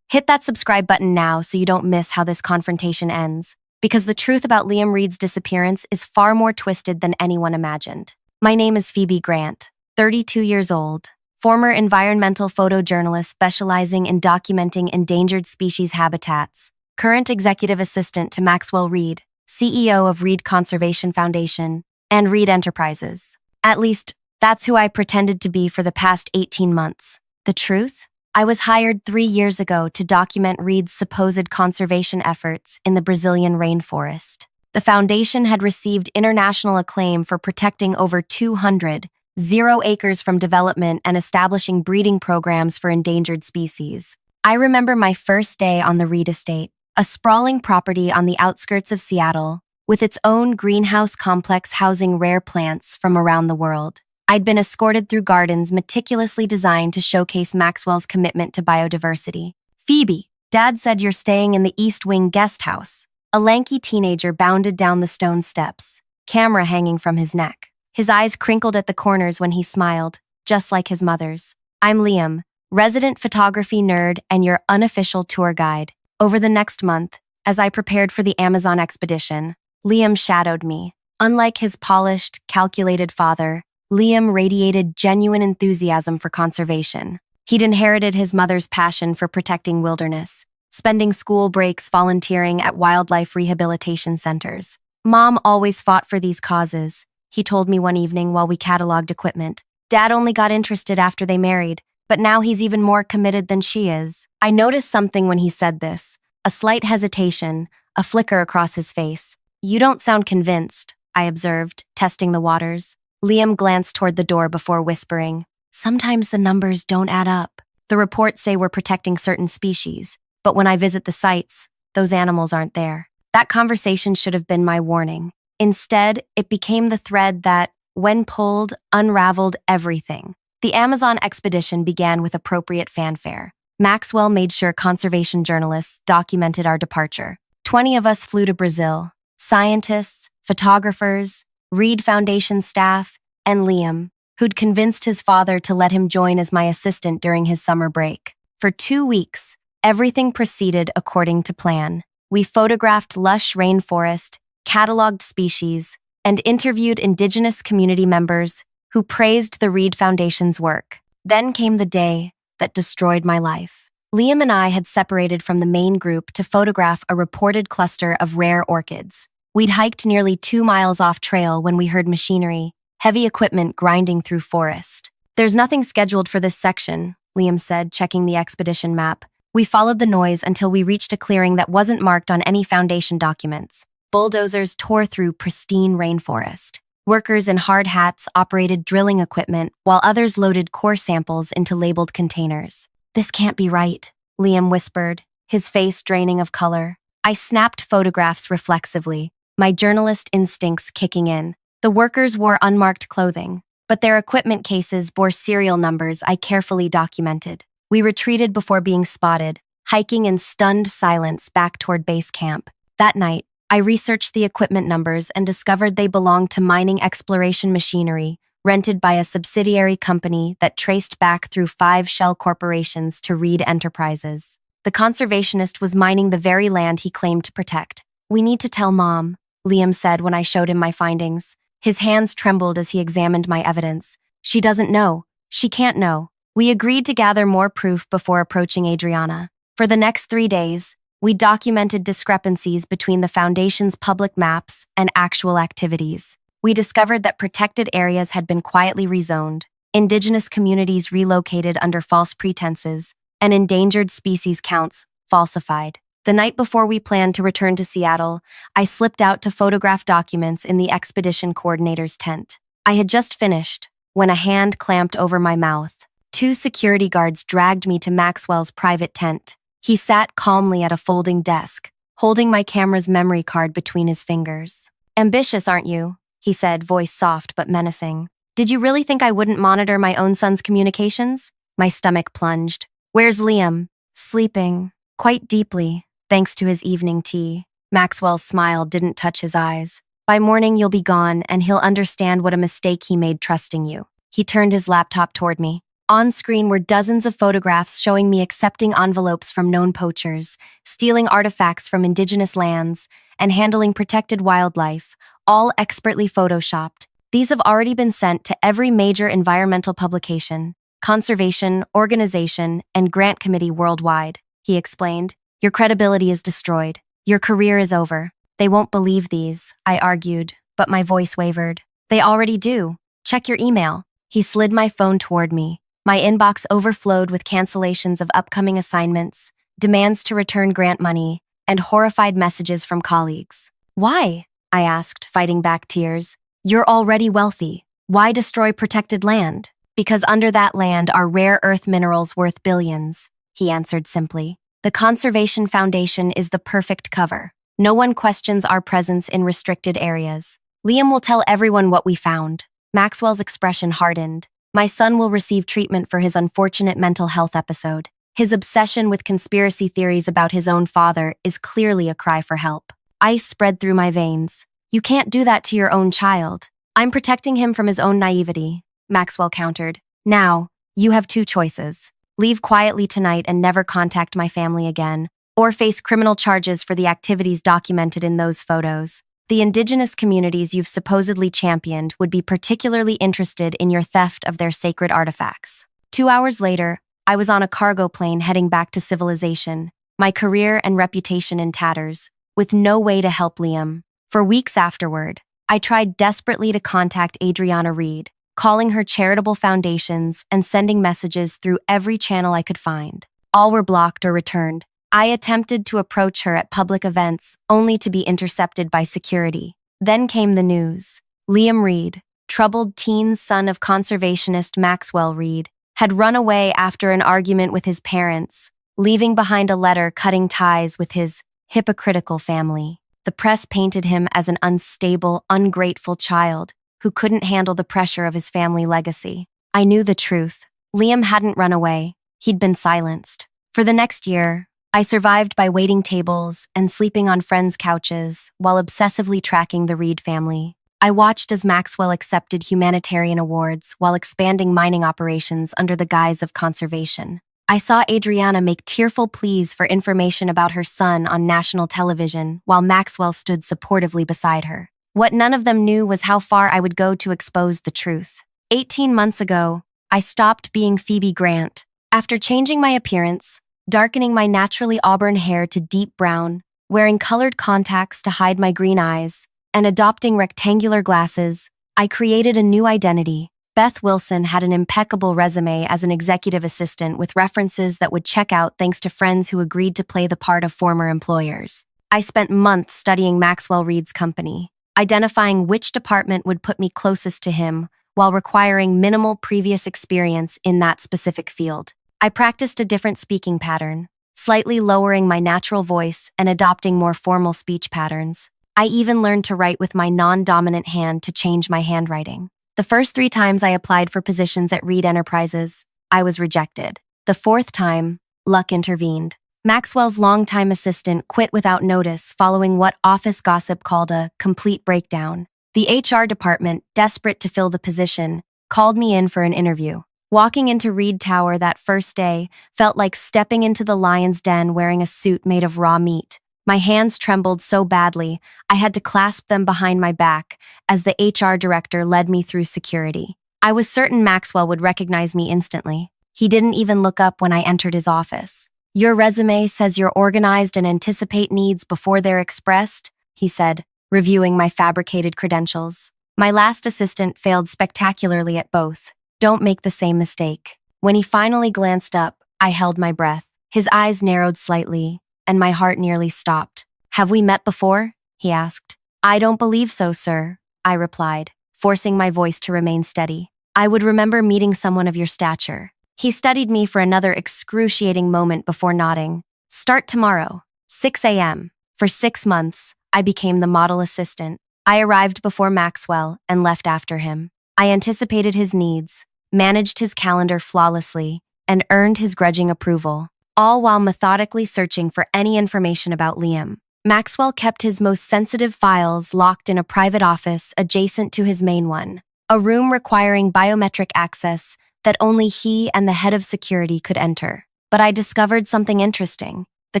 Hit that subscribe button now so you don't miss how this confrontation ends, because the truth about Liam Reed's disappearance is far more twisted than anyone imagined. My name is Phoebe Grant, 32 years old, former environmental photojournalist specializing in documenting endangered species habitats, current executive assistant to Maxwell Reed, CEO of Reed Conservation Foundation, and Reed Enterprises. At least, that's who I pretended to be for the past 18 months. The truth? I was hired 3 years ago to document Reed's supposed conservation efforts in the Brazilian rainforest. The foundation had received international acclaim for protecting over 200 0 acres from development and establishing breeding programs for endangered species. I remember my first day on the Reed estate, a sprawling property on the outskirts of Seattle, with its own greenhouse complex housing rare plants from around the world. I'd been escorted through gardens meticulously designed to showcase Maxwell's commitment to biodiversity. Phoebe, Dad said you're staying in the East Wing guest house. A lanky teenager bounded down the stone steps, camera hanging from his neck. His eyes crinkled at the corners when he smiled, just like his mother's. I'm Liam, resident photography nerd and your unofficial tour guide. Over the next month, as I prepared for the Amazon expedition, Liam shadowed me. Unlike his polished, calculated father, Liam radiated genuine enthusiasm for conservation. He'd inherited his mother's passion for protecting wilderness, spending school breaks volunteering at wildlife rehabilitation centers. Mom always fought for these causes, he told me one evening while we cataloged equipment. Dad only got interested after they married, but now he's even more committed than she is. I noticed something when he said this, a slight hesitation, a flicker across his face. You don't sound convinced, I observed, testing the waters. Liam glanced toward the door before whispering, sometimes the numbers don't add up. The reports say we're protecting certain species, but when I visit the sites, those animals aren't there. That conversation should have been my warning. Instead, it became the thread that, when pulled, unraveled everything. The Amazon expedition began with appropriate fanfare. Maxwell made sure conservation journalists documented our departure. 20 of us flew to Brazil. Scientists, photographers, Reed Foundation staff, and Liam, who'd convinced his father to let him join as my assistant during his summer break. For 2 weeks, everything proceeded according to plan. We photographed lush rainforest, cataloged species, and interviewed indigenous community members who praised the Reed Foundation's work. Then came the day that destroyed my life. Liam and I had separated from the main group to photograph a reported cluster of rare orchids. We'd hiked nearly 2 miles off trail when we heard machinery, heavy equipment grinding through forest. There's nothing scheduled for this section, Liam said, checking the expedition map. We followed the noise until we reached a clearing that wasn't marked on any foundation documents. Bulldozers tore through pristine rainforest. Workers in hard hats operated drilling equipment while others loaded core samples into labeled containers. This can't be right, Liam whispered, his face draining of color. I snapped photographs reflexively, my journalist instincts kicking in. The workers wore unmarked clothing, but their equipment cases bore serial numbers I carefully documented. We retreated before being spotted, hiking in stunned silence back toward base camp. That night, I researched the equipment numbers and discovered they belonged to mining exploration machinery, rented by a subsidiary company that traced back through 5 shell corporations to Reed Enterprises. The conservationist was mining the very land he claimed to protect. "We need to tell Mom," Liam said when I showed him my findings. His hands trembled as he examined my evidence. "She doesn't know. She can't know." We agreed to gather more proof before approaching Adriana. For the next 3 days, we documented discrepancies between the Foundation's public maps and actual activities. We discovered that protected areas had been quietly rezoned, indigenous communities relocated under false pretenses, and endangered species counts falsified. The night before we planned to return to Seattle, I slipped out to photograph documents in the expedition coordinator's tent. I had just finished when a hand clamped over my mouth. 2 security guards dragged me to Maxwell's private tent. He sat calmly at a folding desk, holding my camera's memory card between his fingers. "Ambitious, aren't you?" he said, voice soft but menacing. "Did you really think I wouldn't monitor my own son's communications?" My stomach plunged. "Where's Liam?" "Sleeping. Quite deeply, thanks to his evening tea." Maxwell's smile didn't touch his eyes. "By morning you'll be gone and he'll understand what a mistake he made trusting you." He turned his laptop toward me. On screen were dozens of photographs showing me accepting envelopes from known poachers, stealing artifacts from indigenous lands, and handling protected wildlife, all expertly photoshopped. "These have already been sent to every major environmental publication, conservation, organization, and grant committee worldwide," he explained. "Your credibility is destroyed. Your career is over." "They won't believe these," I argued, but my voice wavered. "They already do. Check your email." He slid my phone toward me. My inbox overflowed with cancellations of upcoming assignments, demands to return grant money, and horrified messages from colleagues. "Why?" I asked, fighting back tears. "You're already wealthy. Why destroy protected land?" "Because under that land are rare earth minerals worth billions," he answered simply. "The Conservation Foundation is the perfect cover. No one questions our presence in restricted areas. Liam will tell everyone what we found." Maxwell's expression hardened. "My son will receive treatment for his unfortunate mental health episode. His obsession with conspiracy theories about his own father is clearly a cry for help." Ice spread through my veins. "You can't do that to your own child." "I'm protecting him from his own naivety," Maxwell countered. "Now, you have 2 choices. Leave quietly tonight and never contact my family again, or face criminal charges for the activities documented in those photos. The indigenous communities you've supposedly championed would be particularly interested in your theft of their sacred artifacts." 2 hours later, I was on a cargo plane heading back to civilization, my career and reputation in tatters, with no way to help Liam. For weeks afterward, I tried desperately to contact Adriana Reed, calling her charitable foundations and sending messages through every channel I could find. All were blocked or returned. I attempted to approach her at public events, only to be intercepted by security. Then came the news. Liam Reed, troubled teen son of conservationist Maxwell Reed, had run away after an argument with his parents, leaving behind a letter cutting ties with his hypocritical family. The press painted him as an unstable, ungrateful child who couldn't handle the pressure of his family legacy. I knew the truth. Liam hadn't run away. He'd been silenced. For the next year, I survived by waiting tables and sleeping on friends' couches while obsessively tracking the Reed family. I watched as Maxwell accepted humanitarian awards while expanding mining operations under the guise of conservation. I saw Adriana make tearful pleas for information about her son on national television while Maxwell stood supportively beside her. What none of them knew was how far I would go to expose the truth. 18 months ago, I stopped being Phoebe Grant. After changing my appearance, darkening my naturally auburn hair to deep brown, wearing colored contacts to hide my green eyes, and adopting rectangular glasses, I created a new identity. Beth Wilson had an impeccable resume as an executive assistant with references that would check out thanks to friends who agreed to play the part of former employers. I spent months studying Maxwell Reed's company, identifying which department would put me closest to him while requiring minimal previous experience in that specific field. I practiced a different speaking pattern, slightly lowering my natural voice and adopting more formal speech patterns. I even learned to write with my non-dominant hand to change my handwriting. The first 3 times I applied for positions at Reed Enterprises, I was rejected. The fourth time, luck intervened. Maxwell's longtime assistant quit without notice following what office gossip called a complete breakdown. The HR department, desperate to fill the position, called me in for an interview. Walking into Reed Tower that first day felt like stepping into the lion's den wearing a suit made of raw meat. My hands trembled so badly, I had to clasp them behind my back as the HR director led me through security. I was certain Maxwell would recognize me instantly. He didn't even look up when I entered his office. "Your resume says you're organized and anticipate needs before they're expressed," he said, reviewing my fabricated credentials. My last assistant failed spectacularly at both. Don't make the same mistake. When he finally glanced up, I held my breath. His eyes narrowed slightly, and my heart nearly stopped. "Have we met before?" he asked. "I don't believe so, sir," I replied, forcing my voice to remain steady. "I would remember meeting someone of your stature." He studied me for another excruciating moment before nodding. "Start tomorrow, 6 a.m. For 6 months, I became the model assistant. I arrived before Maxwell and left after him. I anticipated his needs, managed his calendar flawlessly, and earned his grudging approval, all while methodically searching for any information about Liam. Maxwell kept his most sensitive files locked in a private office adjacent to his main one, a room requiring biometric access that only he and the head of security could enter. But I discovered something interesting. The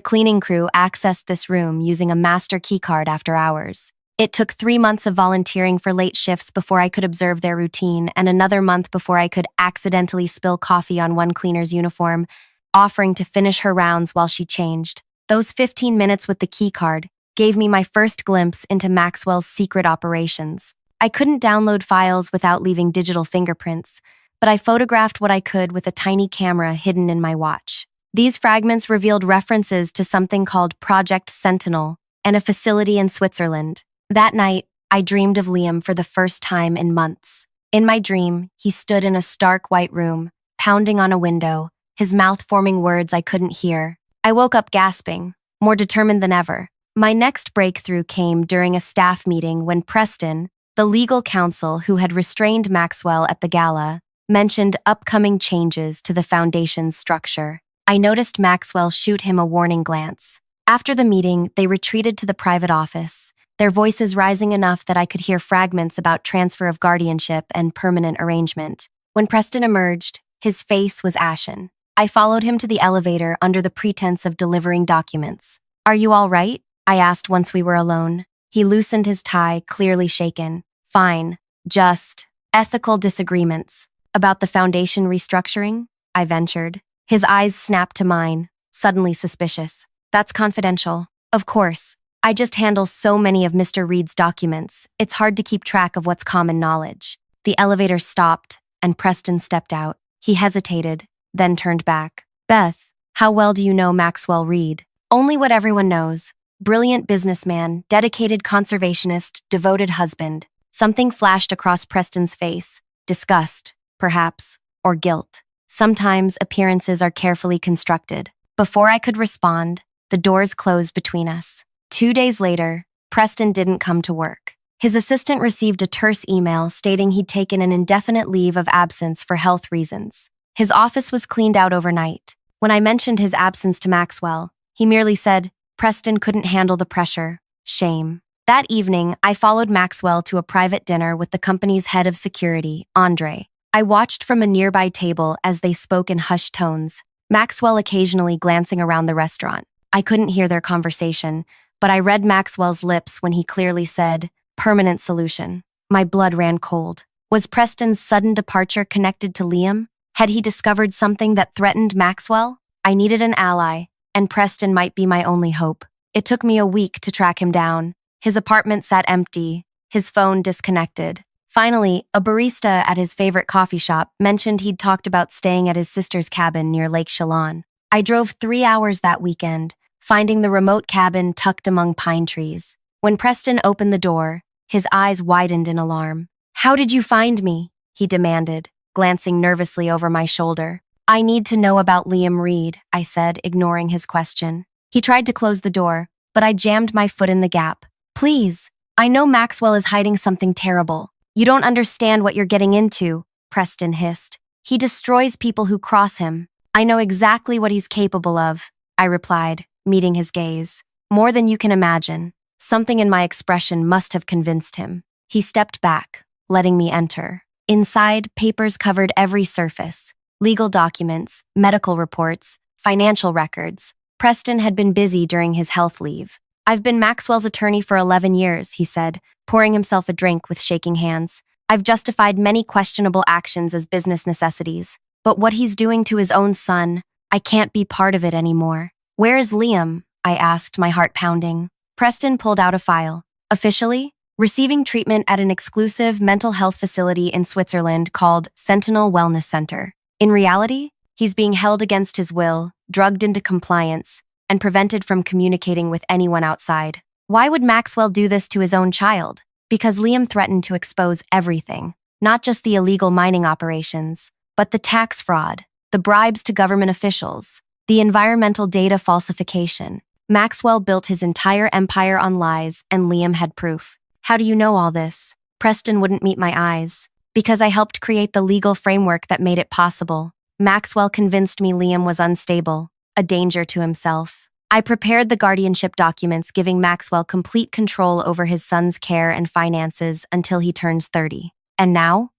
cleaning crew accessed this room using a master keycard after hours. It took 3 months of volunteering for late shifts before I could observe their routine, and another month before I could accidentally spill coffee on one cleaner's uniform, offering to finish her rounds while she changed. Those 15 minutes with the keycard gave me my first glimpse into Maxwell's secret operations. I couldn't download files without leaving digital fingerprints, but I photographed what I could with a tiny camera hidden in my watch. These fragments revealed references to something called Project Sentinel and a facility in Switzerland. That night, I dreamed of Liam for the first time in months. In my dream, he stood in a stark white room, pounding on a window, his mouth forming words I couldn't hear. I woke up gasping, more determined than ever. My next breakthrough came during a staff meeting when Preston, the legal counsel who had restrained Maxwell at the gala, mentioned upcoming changes to the foundation's structure. I noticed Maxwell shoot him a warning glance. After the meeting, they retreated to the private office, their voices rising enough that I could hear fragments about transfer of guardianship and permanent arrangement. When Preston emerged, his face was ashen. I followed him to the elevator under the pretense of delivering documents. "Are you all right?" I asked once we were alone. He loosened his tie, clearly shaken. "Fine. Just ethical disagreements." "About the foundation restructuring?" I ventured. His eyes snapped to mine, suddenly suspicious. "That's confidential." "Of course. I just handle so many of Mr. Reed's documents, it's hard to keep track of what's common knowledge." The elevator stopped, and Preston stepped out. He hesitated, then turned back. "Beth, how well do you know Maxwell Reed?" "Only what everyone knows. Brilliant businessman, dedicated conservationist, devoted husband." Something flashed across Preston's face. Disgust, perhaps, or guilt. Sometimes appearances are carefully constructed. Before I could respond, the doors closed between us. 2 days later, Preston didn't come to work. His assistant received a terse email stating he'd taken an indefinite leave of absence for health reasons. His office was cleaned out overnight. When I mentioned his absence to Maxwell, he merely said, "Preston couldn't handle the pressure. Shame." That evening, I followed Maxwell to a private dinner with the company's head of security, Andre. I watched from a nearby table as they spoke in hushed tones, Maxwell occasionally glancing around the restaurant. I couldn't hear their conversation, but I read Maxwell's lips when he clearly said, "Permanent solution." My blood ran cold. Was Preston's sudden departure connected to Liam? Had he discovered something that threatened Maxwell? I needed an ally, and Preston might be my only hope. It took me a week to track him down. His apartment sat empty, his phone disconnected. Finally, a barista at his favorite coffee shop mentioned he'd talked about staying at his sister's cabin near Lake Chelan. I drove 3 hours that weekend, finding the remote cabin tucked among pine trees. When Preston opened the door, his eyes widened in alarm. "How did you find me?" he demanded, glancing nervously over my shoulder. "I need to know about Liam Reed," I said, ignoring his question. He tried to close the door, but I jammed my foot in the gap. "Please, I know Maxwell is hiding something terrible. You don't understand what you're getting into," Preston hissed. "He destroys people who cross him." I know exactly what he's capable of, I replied, meeting his gaze. More than you can imagine. Something in my expression must have convinced him. He stepped back, letting me enter. Inside, papers covered every surface. Legal documents, medical reports, financial records. Preston had been busy during his health leave. I've been Maxwell's attorney for 11 years, he said, pouring himself a drink with shaking hands. I've justified many questionable actions as business necessities. But what he's doing to his own son, I can't be part of it anymore. Where is Liam? I asked, my heart pounding. Preston pulled out a file. Officially, receiving treatment at an exclusive mental health facility in Switzerland called Sentinel Wellness Center. In reality, he's being held against his will, drugged into compliance, and prevented from communicating with anyone outside. Why would Maxwell do this to his own child? Because Liam threatened to expose everything, not just the illegal mining operations, but the tax fraud, the bribes to government officials, the environmental data falsification. Maxwell built his entire empire on lies, and Liam had proof. How do you know all this? Preston wouldn't meet my eyes. Because I helped create the legal framework that made it possible. Maxwell convinced me Liam was unstable, a danger to himself. I prepared the guardianship documents giving Maxwell complete control over his son's care and finances until he turns 30. And now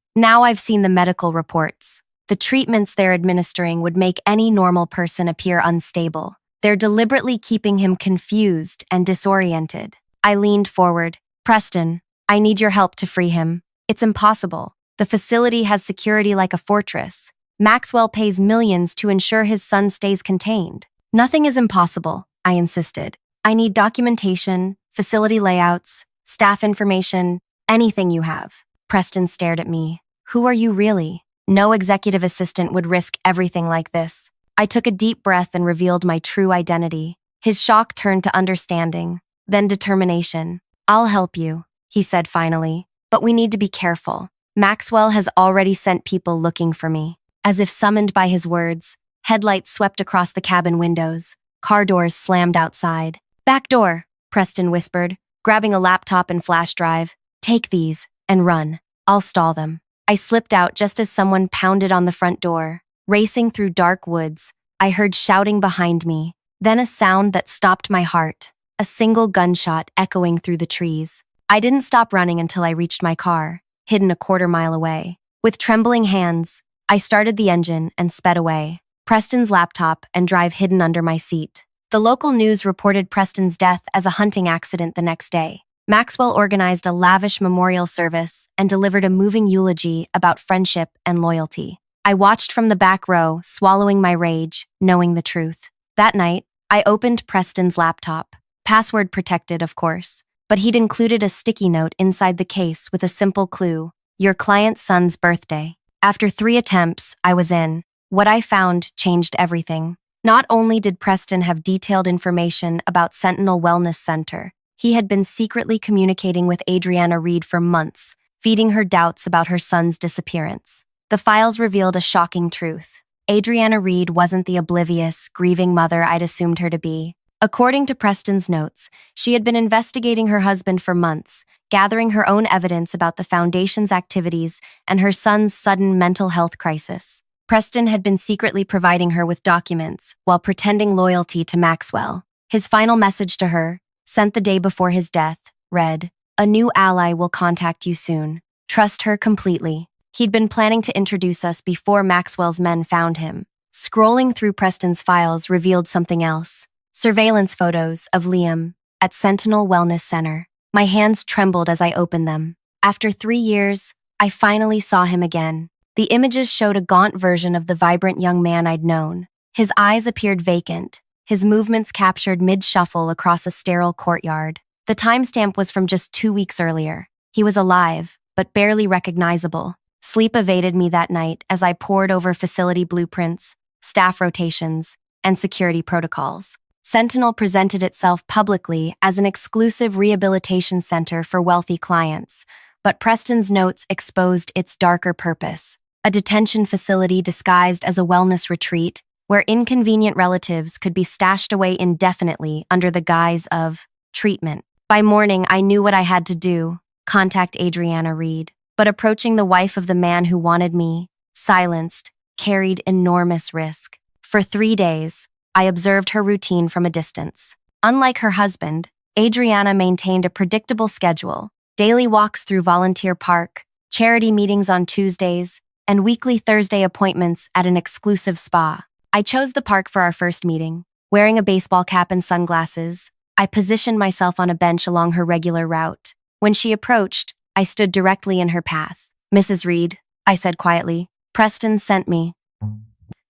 I've seen the medical reports. The treatments they're administering would make any normal person appear unstable. They're deliberately keeping him confused and disoriented. I leaned forward. Preston, I need your help to free him. It's impossible. The facility has security like a fortress. Maxwell pays millions to ensure his son stays contained. Nothing is impossible, I insisted. I need documentation, facility layouts, staff information, anything you have. Preston stared at me. Who are you really? No executive assistant would risk everything like this. I took a deep breath and revealed my true identity. His shock turned to understanding, then determination. I'll help you, he said finally, but we need to be careful. Maxwell has already sent people looking for me. As if summoned by his words, headlights swept across the cabin windows. Car doors slammed outside. Back door, Preston whispered, grabbing a laptop and flash drive. Take these and run. I'll stall them. I slipped out just as someone pounded on the front door. Racing through dark woods, I heard shouting behind me, then a sound that stopped my heart, a single gunshot echoing through the trees. I didn't stop running until I reached my car, hidden a quarter-mile away. With trembling hands, I started the engine and sped away, Preston's laptop and drive hidden under my seat. The local news reported Preston's death as a hunting accident the next day. Maxwell organized a lavish memorial service and delivered a moving eulogy about friendship and loyalty. I watched from the back row, swallowing my rage, knowing the truth. That night, I opened Preston's laptop. Password protected, of course, but he'd included a sticky note inside the case with a simple clue: your client's son's birthday. After 3 attempts, I was in. What I found changed everything. Not only did Preston have detailed information about Sentinel Wellness Center, he had been secretly communicating with Adriana Reed for months, feeding her doubts about her son's disappearance. The files revealed a shocking truth. Adriana Reed wasn't the oblivious, grieving mother I'd assumed her to be. According to Preston's notes, she had been investigating her husband for months, gathering her own evidence about the Foundation's activities and her son's sudden mental health crisis. Preston had been secretly providing her with documents while pretending loyalty to Maxwell. His final message to her, sent the day before his death, read, "A new ally will contact you soon. Trust her completely." He'd been planning to introduce us before Maxwell's men found him. Scrolling through Preston's files revealed something else. Surveillance photos of Liam at Sentinel Wellness Center. My hands trembled as I opened them. After 3 years, I finally saw him again. The images showed a gaunt version of the vibrant young man I'd known. His eyes appeared vacant, his movements captured mid-shuffle across a sterile courtyard. The timestamp was from just 2 weeks earlier. He was alive, but barely recognizable. Sleep evaded me that night as I pored over facility blueprints, staff rotations, and security protocols. Sentinel presented itself publicly as an exclusive rehabilitation center for wealthy clients, but Preston's notes exposed its darker purpose: a detention facility disguised as a wellness retreat where inconvenient relatives could be stashed away indefinitely under the guise of treatment. By morning, I knew what I had to do: contact Adriana Reed. But approaching the wife of the man who wanted me, silenced, carried enormous risk. For 3 days, I observed her routine from a distance. Unlike her husband, Adriana maintained a predictable schedule: daily walks through Volunteer Park, charity meetings on Tuesdays, and weekly Thursday appointments at an exclusive spa. I chose the park for our first meeting. Wearing a baseball cap and sunglasses, I positioned myself on a bench along her regular route. When she approached, I stood directly in her path. "Mrs. Reed," I said quietly, "Preston sent me."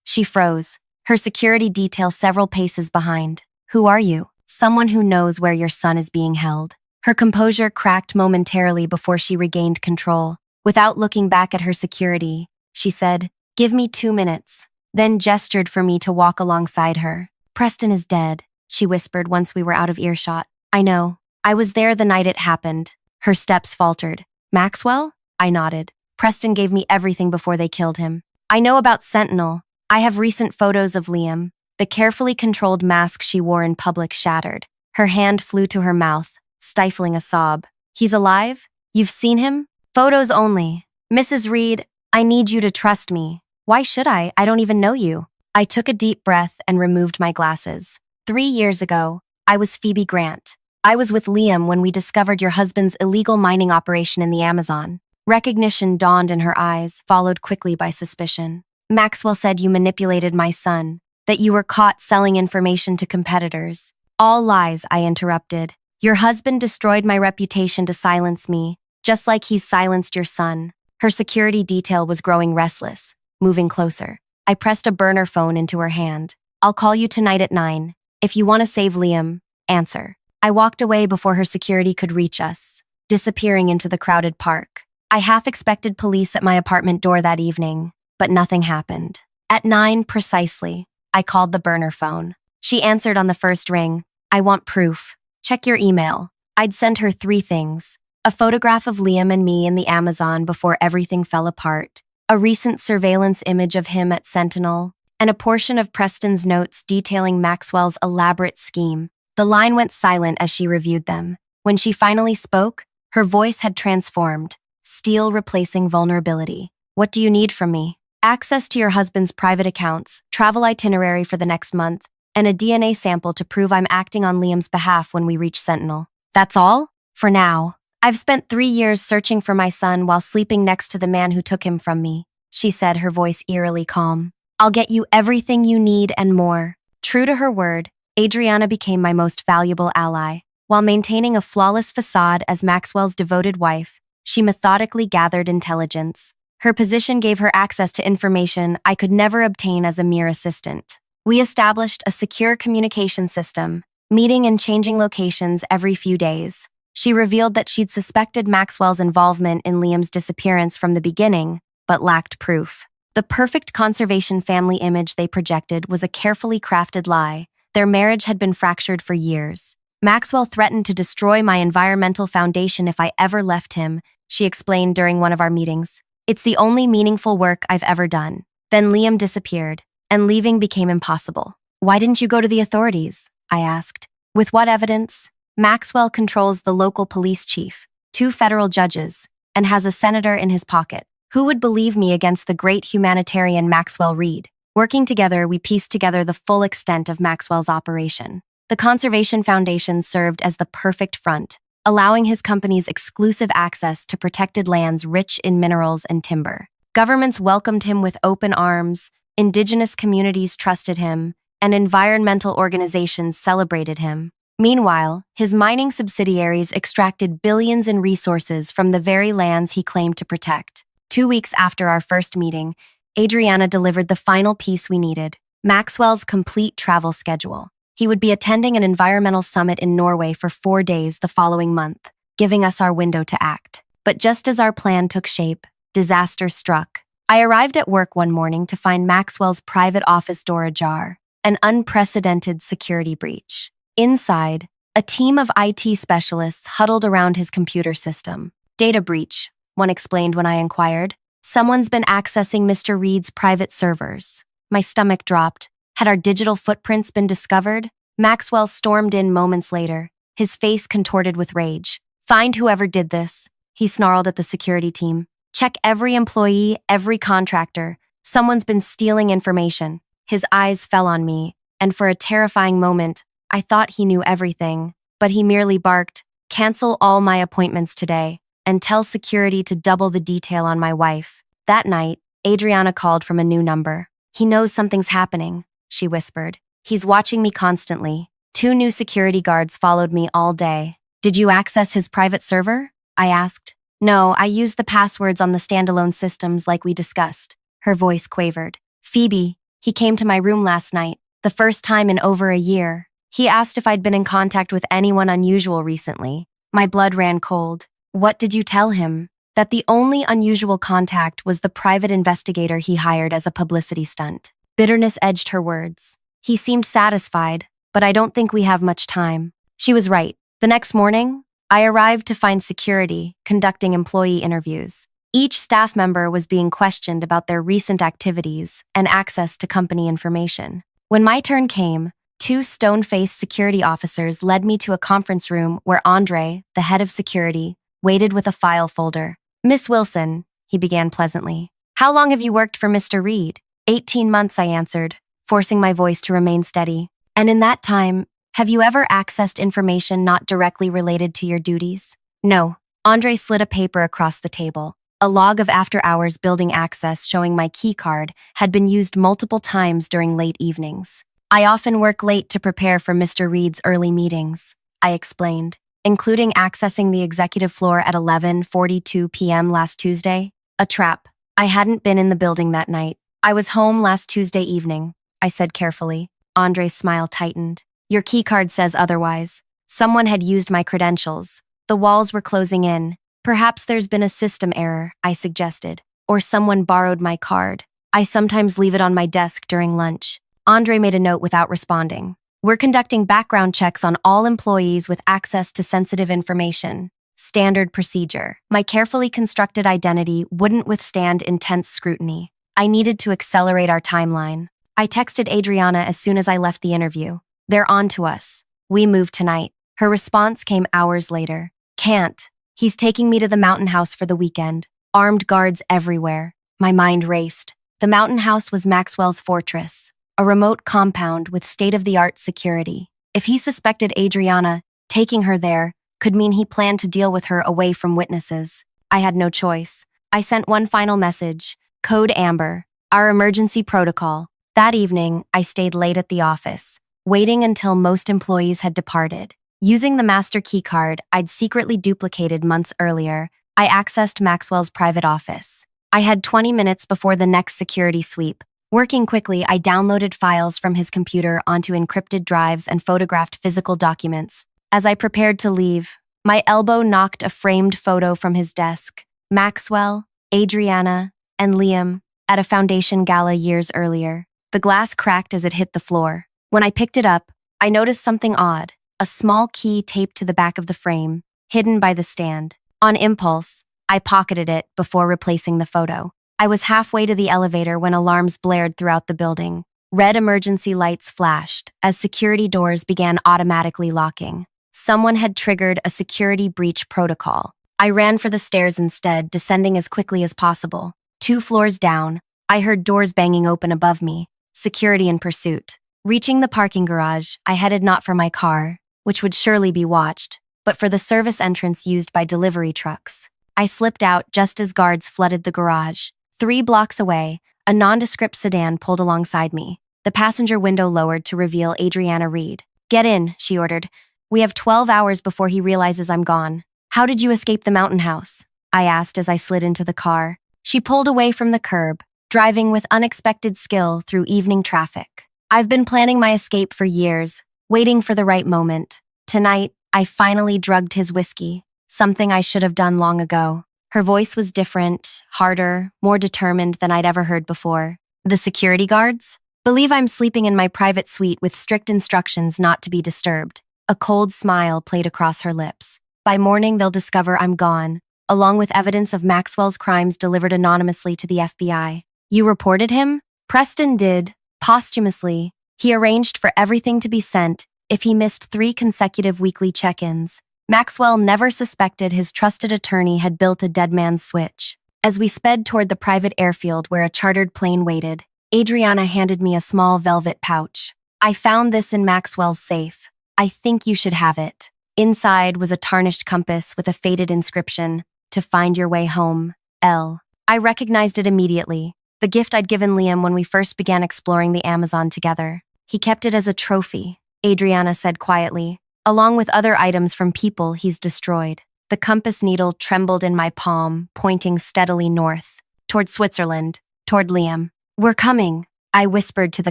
She froze, her security detail several paces behind. "Who are you?" "Someone who knows where your son is being held." Her composure cracked momentarily before she regained control. Without looking back at her security, she said, "Give me 2 minutes," then gestured for me to walk alongside her. "Preston is dead," she whispered once we were out of earshot. "I know. I was there the night it happened." Her steps faltered. "Maxwell?" I nodded. "Preston gave me everything before they killed him. I know about Sentinel. I have recent photos of Liam." The carefully controlled mask she wore in public shattered. Her hand flew to her mouth, stifling a sob. "He's alive? You've seen him?" "Photos only. Mrs. Reed, I need you to trust me." "Why should I? I don't even know you." I took a deep breath and removed my glasses. 3 years ago, I was Phoebe Grant. I was with Liam when we discovered your husband's illegal mining operation in the Amazon. Recognition dawned in her eyes, followed quickly by suspicion. "Maxwell said you manipulated my son, that you were caught selling information to competitors." "All lies," I interrupted. "Your husband destroyed my reputation to silence me, just like he's silenced your son." Her security detail was growing restless, moving closer. I pressed a burner phone into her hand. "I'll call you tonight at 9. If you want to save Liam, answer." I walked away before her security could reach us, disappearing into the crowded park. I half expected police at my apartment door that evening, but nothing happened. At 9 precisely, I called the burner phone. She answered on the first ring. "I want proof. Check your email." I'd sent her 3 things: a photograph of Liam and me in the Amazon before everything fell apart, a recent surveillance image of him at Sentinel, and a portion of Preston's notes detailing Maxwell's elaborate scheme. The line went silent as she reviewed them. When she finally spoke, her voice had transformed, steel replacing vulnerability. "What do you need from me?" "Access to your husband's private accounts, travel itinerary for the next month, and a DNA sample to prove I'm acting on Liam's behalf when we reach Sentinel." "That's all?" "For now. I've spent 3 years searching for my son while sleeping next to the man who took him from me," she said, her voice eerily calm. "I'll get you everything you need and more." True to her word, Adriana became my most valuable ally. While maintaining a flawless facade as Maxwell's devoted wife, she methodically gathered intelligence. Her position gave her access to information I could never obtain as a mere assistant. We established a secure communication system, meeting and changing locations every few days. She revealed that she'd suspected Maxwell's involvement in Liam's disappearance from the beginning, but lacked proof. The perfect conservation family image they projected was a carefully crafted lie. Their marriage had been fractured for years. "Maxwell threatened to destroy my environmental foundation if I ever left him," she explained during one of our meetings. "It's the only meaningful work I've ever done." Then Liam disappeared, and leaving became impossible. "Why didn't you go to the authorities?" I asked. "With what evidence?" "Maxwell controls the local police chief, 2 federal judges, and has a senator in his pocket. Who would believe me against the great humanitarian Maxwell Reed?" Working together, we pieced together the full extent of Maxwell's operation. The Conservation Foundation served as the perfect front, allowing his companies exclusive access to protected lands rich in minerals and timber. Governments welcomed him with open arms, indigenous communities trusted him, and environmental organizations celebrated him. Meanwhile, his mining subsidiaries extracted billions in resources from the very lands he claimed to protect. 2 weeks after our first meeting, Adriana delivered the final piece we needed: Maxwell's complete travel schedule. He would be attending an environmental summit in Norway for 4 days the following month, giving us our window to act. But just as our plan took shape, disaster struck. I arrived at work one morning to find Maxwell's private office door ajar, an unprecedented security breach. Inside, a team of IT specialists huddled around his computer system. "Data breach," one explained when I inquired. "Someone's been accessing Mr. Reed's private servers." My stomach dropped. Had our digital footprints been discovered? Maxwell stormed in moments later, his face contorted with rage. "Find whoever did this," he snarled at the security team. "Check every employee, every contractor. Someone's been stealing information." His eyes fell on me, and for a terrifying moment, I thought he knew everything. But he merely barked, "Cancel all my appointments today, and tell security to double the detail on my wife." That night, Adriana called from a new number. "He knows something's happening," she whispered. "He's watching me constantly. 2 new security guards followed me all day." "Did you access his private server?" I asked. "No, I used the passwords on the standalone systems like we discussed." Her voice quavered. "Phoebe, he came to my room last night, the first time in over a year. He asked if I'd been in contact with anyone unusual recently." My blood ran cold. "What did you tell him?" "That the only unusual contact was the private investigator he hired as a publicity stunt." Bitterness edged her words. "He seemed satisfied, but I don't think we have much time." She was right. The next morning, I arrived to find security conducting employee interviews. Each staff member was being questioned about their recent activities and access to company information. When my turn came, 2 stone-faced security officers led me to a conference room where Andre, the head of security, waited with a file folder. "Miss Wilson," he began pleasantly, "how long have you worked for Mr. Reed?" 18 months, I answered, forcing my voice to remain steady. "And in that time, have you ever accessed information not directly related to your duties?" "No." Andre slid a paper across the table. A log of after-hours building access showing my key card had been used multiple times during late evenings. "I often work late to prepare for Mr. Reed's early meetings," I explained, "including accessing the executive floor at 11:42 p.m. last Tuesday." A trap. I hadn't been in the building that night. "I was home last Tuesday evening," I said carefully. Andre's smile tightened. "Your keycard says otherwise. Someone had used my credentials. The walls were closing in. Perhaps there's been a system error," I suggested. "Or someone borrowed my card. I sometimes leave it on my desk during lunch." Andre made a note without responding. "We're conducting background checks on all employees with access to sensitive information. Standard procedure." My carefully constructed identity wouldn't withstand intense scrutiny. I needed to accelerate our timeline. I texted Adriana as soon as I left the interview. "They're on to us. We move tonight." Her response came hours later. "Can't. He's taking me to the mountain house for the weekend. Armed guards everywhere." My mind raced. The mountain house was Maxwell's fortress, a remote compound with state-of-the-art security. If he suspected Adriana, taking her there could mean he planned to deal with her away from witnesses. I had no choice. I sent one final message, Code Amber, our emergency protocol. That evening, I stayed late at the office, waiting until most employees had departed. Using the master key card I'd secretly duplicated months earlier, I accessed Maxwell's private office. I had 20 minutes before the next security sweep. Working quickly, I downloaded files from his computer onto encrypted drives and photographed physical documents. As I prepared to leave, my elbow knocked a framed photo from his desk. Maxwell, Adriana, and Liam at a foundation gala years earlier. The glass cracked as it hit the floor. When I picked it up, I noticed something odd. A small key taped to the back of the frame, hidden by the stand. On impulse, I pocketed it before replacing the photo. I was halfway to the elevator when alarms blared throughout the building. Red emergency lights flashed as security doors began automatically locking. Someone had triggered a security breach protocol. I ran for the stairs instead, descending as quickly as possible. 2 floors down, I heard doors banging open above me. Security in pursuit. Reaching the parking garage, I headed not for my car, which would surely be watched, but for the service entrance used by delivery trucks. I slipped out just as guards flooded the garage. 3 blocks away, a nondescript sedan pulled alongside me. The passenger window lowered to reveal Adriana Reed. "Get in," she ordered. "We have 12 hours before he realizes I'm gone." "How did you escape the mountain house?" I asked as I slid into the car. She pulled away from the curb, driving with unexpected skill through evening traffic. "I've been planning my escape for years, waiting for the right moment. Tonight, I finally drugged his whiskey, something I should have done long ago." Her voice was different, harder, more determined than I'd ever heard before. "The security guards believe I'm sleeping in my private suite with strict instructions not to be disturbed." A cold smile played across her lips. "By morning, they'll discover I'm gone, along with evidence of Maxwell's crimes delivered anonymously to the FBI." "You reported him?" "Preston did, posthumously. He arranged for everything to be sent if he missed 3 consecutive weekly check-ins. Maxwell never suspected his trusted attorney had built a dead man's switch." As we sped toward the private airfield where a chartered plane waited, Adriana handed me a small velvet pouch. I found this in Maxwell's safe. I think you should have it. Inside was a tarnished compass with a faded inscription, "To find your way home, L." I recognized it immediately, the gift I'd given Liam when we first began exploring the Amazon together. He kept it as a trophy, Adriana said quietly, along with other items from people he's destroyed. The compass needle trembled in my palm, pointing steadily north, toward Switzerland, toward Liam. "We're coming," I whispered to the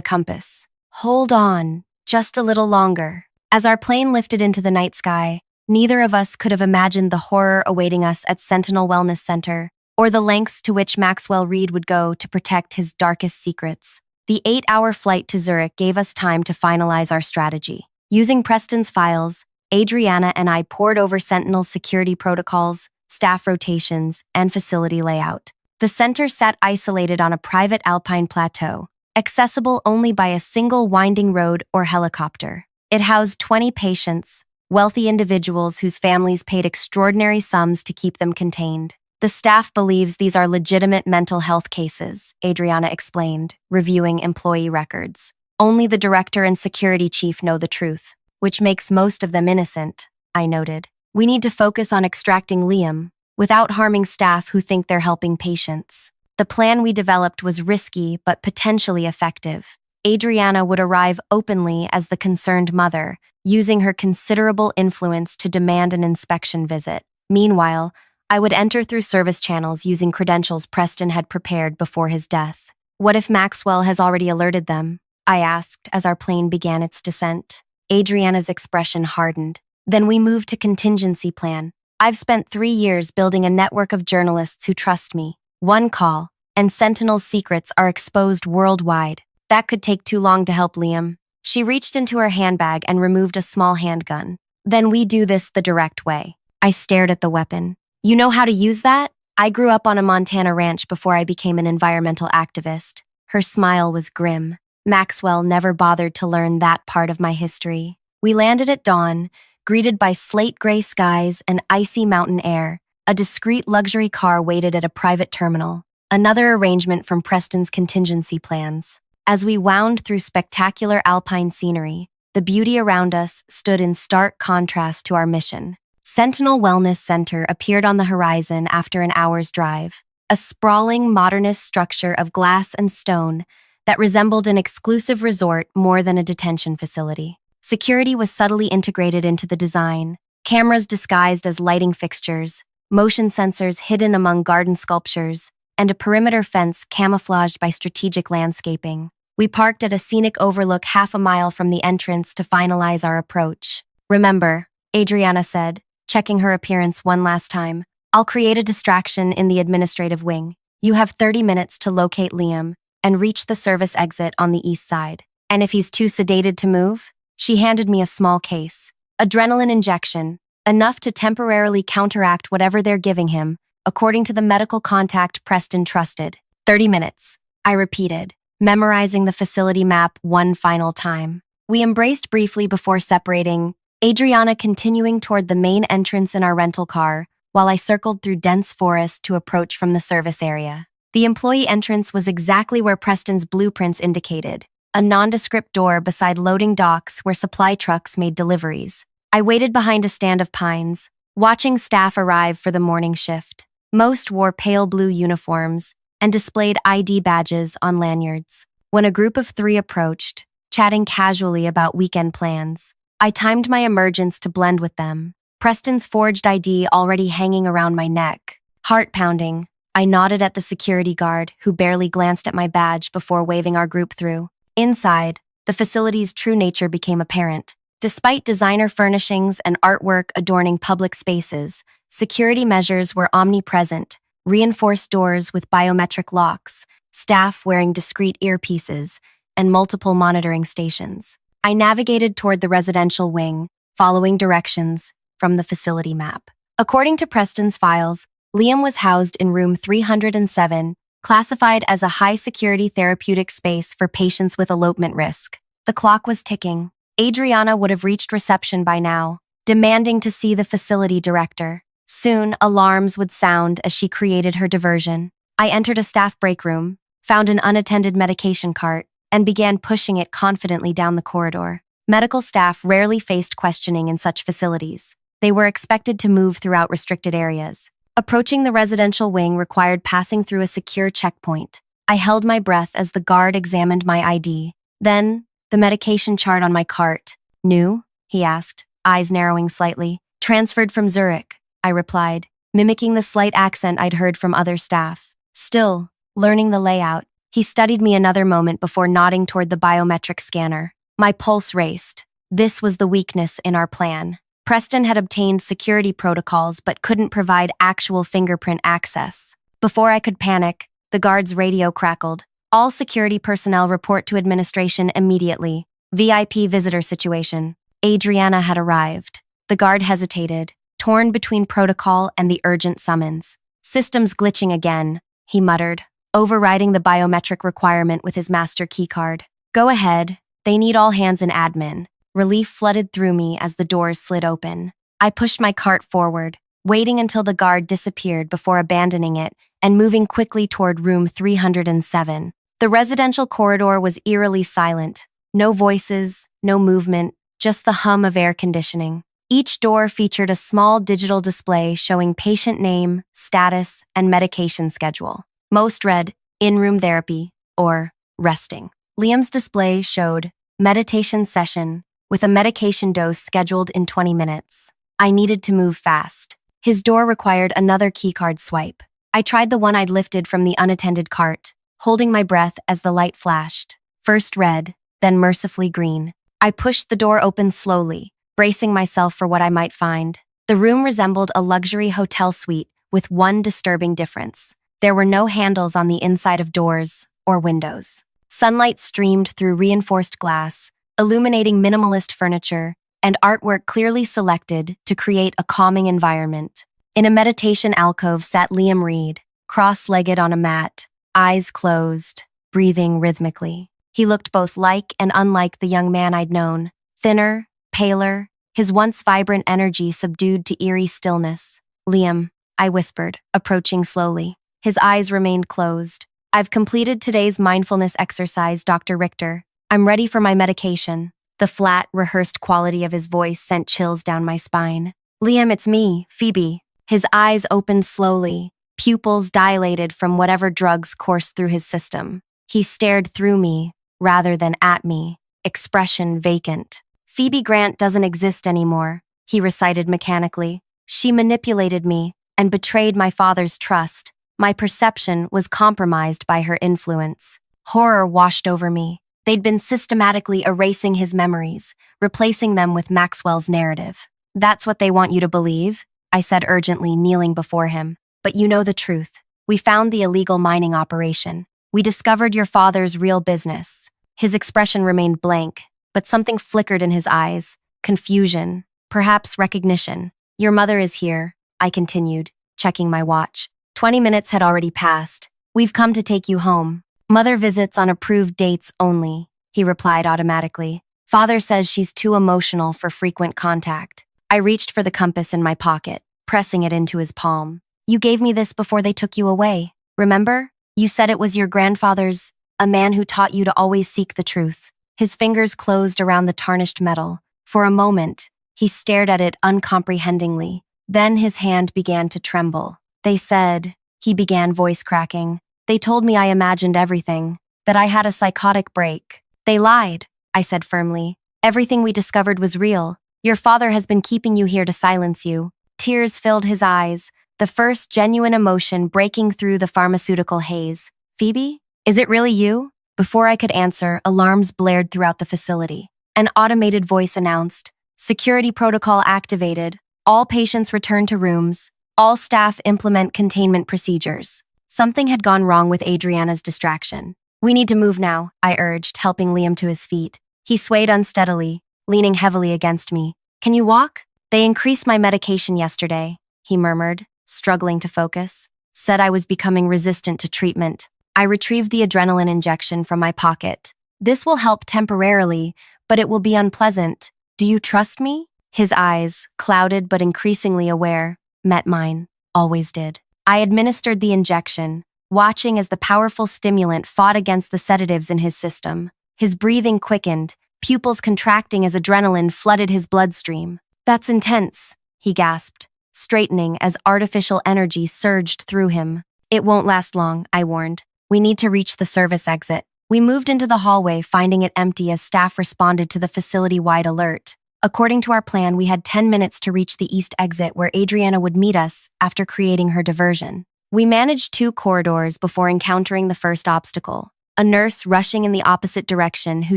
compass. "Hold on, just a little longer." As our plane lifted into the night sky, neither of us could have imagined the horror awaiting us at Sentinel Wellness Center, or the lengths to which Maxwell Reed would go to protect his darkest secrets. The 8-hour flight to Zurich gave us time to finalize our strategy. Using Preston's files, Adriana and I pored over Sentinel's security protocols, staff rotations, and facility layout. The center sat isolated on a private alpine plateau, accessible only by a single winding road or helicopter. It housed 20 patients, wealthy individuals whose families paid extraordinary sums to keep them contained. "The staff believes these are legitimate mental health cases," Adriana explained, reviewing employee records. "Only the director and security chief know the truth, which makes most of them innocent," I noted. "We need to focus on extracting Liam, without harming staff who think they're helping patients." The plan we developed was risky but potentially effective. Adriana would arrive openly as the concerned mother, using her considerable influence to demand an inspection visit. Meanwhile, I would enter through service channels using credentials Preston had prepared before his death. "What if Maxwell has already alerted them?" I asked as our plane began its descent. Adriana's expression hardened. "Then we moved to contingency plan. I've spent 3 years building a network of journalists who trust me. One call, and Sentinel's secrets are exposed worldwide. That could take too long to help Liam." She reached into her handbag and removed a small handgun. "Then we do this the direct way." I stared at the weapon. "You know how to use that?" "I grew up on a Montana ranch before I became an environmental activist." Her smile was grim. Maxwell never bothered to learn that part of my history. We landed at dawn, greeted by slate-gray skies and icy mountain air. A discreet luxury car waited at a private terminal, another arrangement from Preston's contingency plans. As we wound through spectacular alpine scenery, the beauty around us stood in stark contrast to our mission. Sentinel Wellness Center appeared on the horizon after an hour's drive, a sprawling modernist structure of glass and stone that resembled an exclusive resort more than a detention facility. Security was subtly integrated into the design, cameras disguised as lighting fixtures, motion sensors hidden among garden sculptures, and a perimeter fence camouflaged by strategic landscaping. We parked at a scenic overlook half a mile from the entrance to finalize our approach. "Remember," Adriana said, checking her appearance one last time, "I'll create a distraction in the administrative wing. You have 30 minutes to locate Liam and reach the service exit on the east side. And if he's too sedated to move," she handed me a small case. "Adrenaline injection, enough to temporarily counteract whatever they're giving him, according to the medical contact Preston trusted." 30 minutes, I repeated, memorizing the facility map one final time. We embraced briefly before separating, Adriana continuing toward the main entrance in our rental car, while I circled through dense forest to approach from the service area. The employee entrance was exactly where Preston's blueprints indicated, a nondescript door beside loading docks where supply trucks made deliveries. I waited behind a stand of pines, watching staff arrive for the morning shift. Most wore pale blue uniforms and displayed ID badges on lanyards. When a group of 3 approached, chatting casually about weekend plans, I timed my emergence to blend with them. Preston's forged ID already hanging around my neck. Heart pounding, I nodded at the security guard, who barely glanced at my badge before waving our group through. Inside, the facility's true nature became apparent. Despite designer furnishings and artwork adorning public spaces, security measures were omnipresent, reinforced doors with biometric locks, staff wearing discreet earpieces, and multiple monitoring stations. I navigated toward the residential wing, following directions from the facility map. According to Preston's files, Liam was housed in room 307, classified as a high-security therapeutic space for patients with elopement risk. The clock was ticking. Adriana would have reached reception by now, demanding to see the facility director. Soon, alarms would sound as she created her diversion. I entered a staff break room, found an unattended medication cart, and began pushing it confidently down the corridor. Medical staff rarely faced questioning in such facilities. They were expected to move throughout restricted areas. Approaching the residential wing required passing through a secure checkpoint. I held my breath as the guard examined my ID. Then, the medication chart on my cart. New? He asked, eyes narrowing slightly. Transferred from Zurich, I replied, mimicking the slight accent I'd heard from other staff. Still, learning the layout, he studied me another moment before nodding toward the biometric scanner. My pulse raced. This was the weakness in our plan. Preston had obtained security protocols but couldn't provide actual fingerprint access. Before I could panic, the guard's radio crackled. All security personnel report to administration immediately. VIP visitor situation. Adriana had arrived. The guard hesitated, torn between protocol and the urgent summons. Systems glitching again, he muttered, overriding the biometric requirement with his master keycard. Go ahead, they need all hands in admin. Relief flooded through me as the doors slid open. I pushed my cart forward, waiting until the guard disappeared before abandoning it and moving quickly toward room 307. The residential corridor was eerily silent. No voices, no movement, just the hum of air conditioning. Each door featured a small digital display showing patient name, status, and medication schedule. Most read, in-room therapy, or resting. Liam's display showed, meditation session, with a medication dose scheduled in 20 minutes. I needed to move fast. His door required another keycard swipe. I tried the one I'd lifted from the unattended cart, holding my breath as the light flashed. First red, then mercifully green. I pushed the door open slowly, bracing myself for what I might find. The room resembled a luxury hotel suite with one disturbing difference. There were no handles on the inside of doors or windows. Sunlight streamed through reinforced glass, illuminating minimalist furniture and artwork clearly selected to create a calming environment. In a meditation alcove sat Liam Reed, cross-legged on a mat, eyes closed, breathing rhythmically. He looked both like and unlike the young man I'd known, thinner, paler, his once vibrant energy subdued to eerie stillness. Liam, I whispered, approaching slowly. His eyes remained closed. I've completed today's mindfulness exercise, Dr. Richter. I'm ready for my medication. The flat, rehearsed quality of his voice sent chills down my spine. Liam, it's me, Phoebe. His eyes opened slowly, pupils dilated from whatever drugs coursed through his system. He stared through me, rather than at me, expression vacant. Phoebe Grant doesn't exist anymore, he recited mechanically. She manipulated me and betrayed my father's trust. My perception was compromised by her influence. Horror washed over me. They'd been systematically erasing his memories, replacing them with Maxwell's narrative. That's what they want you to believe, I said urgently, kneeling before him. But you know the truth. We found the illegal mining operation. We discovered your father's real business. His expression remained blank, but something flickered in his eyes. Confusion, perhaps recognition. Your mother is here, I continued, checking my watch. 20 minutes had already passed. We've come to take you home. Mother visits on approved dates only, he replied automatically. Father says she's too emotional for frequent contact. I reached for the compass in my pocket, pressing it into his palm. You gave me this before they took you away. Remember? You said it was your grandfather's, a man who taught you to always seek the truth. His fingers closed around the tarnished metal. For a moment, he stared at it uncomprehendingly. Then his hand began to tremble. They said, he began, voice cracking. They told me I imagined everything, that I had a psychotic break. They lied, I said firmly. Everything we discovered was real. Your father has been keeping you here to silence you. Tears filled his eyes, the first genuine emotion breaking through the pharmaceutical haze. Phoebe? Is it really you? Before I could answer, alarms blared throughout the facility. An automated voice announced, security protocol activated, all patients return to rooms, all staff implement containment procedures. Something had gone wrong with Adriana's distraction. We need to move now, I urged, helping Liam to his feet. He swayed unsteadily, leaning heavily against me. Can you walk? They increased my medication yesterday, he murmured, struggling to focus. Said I was becoming resistant to treatment. I retrieved the adrenaline injection from my pocket. This will help temporarily, but it will be unpleasant. Do you trust me? His eyes, clouded but increasingly aware, met mine, always did. I administered the injection, watching as the powerful stimulant fought against the sedatives in his system. His breathing quickened, pupils contracting as adrenaline flooded his bloodstream. "That's intense," he gasped, straightening as artificial energy surged through him. "It won't last long," I warned. "We need to reach the service exit." We moved into the hallway, finding it empty as staff responded to the facility-wide alert. According to our plan, we had 10 minutes to reach the east exit where Adriana would meet us after creating her diversion. We managed 2 corridors before encountering the first obstacle, a nurse rushing in the opposite direction who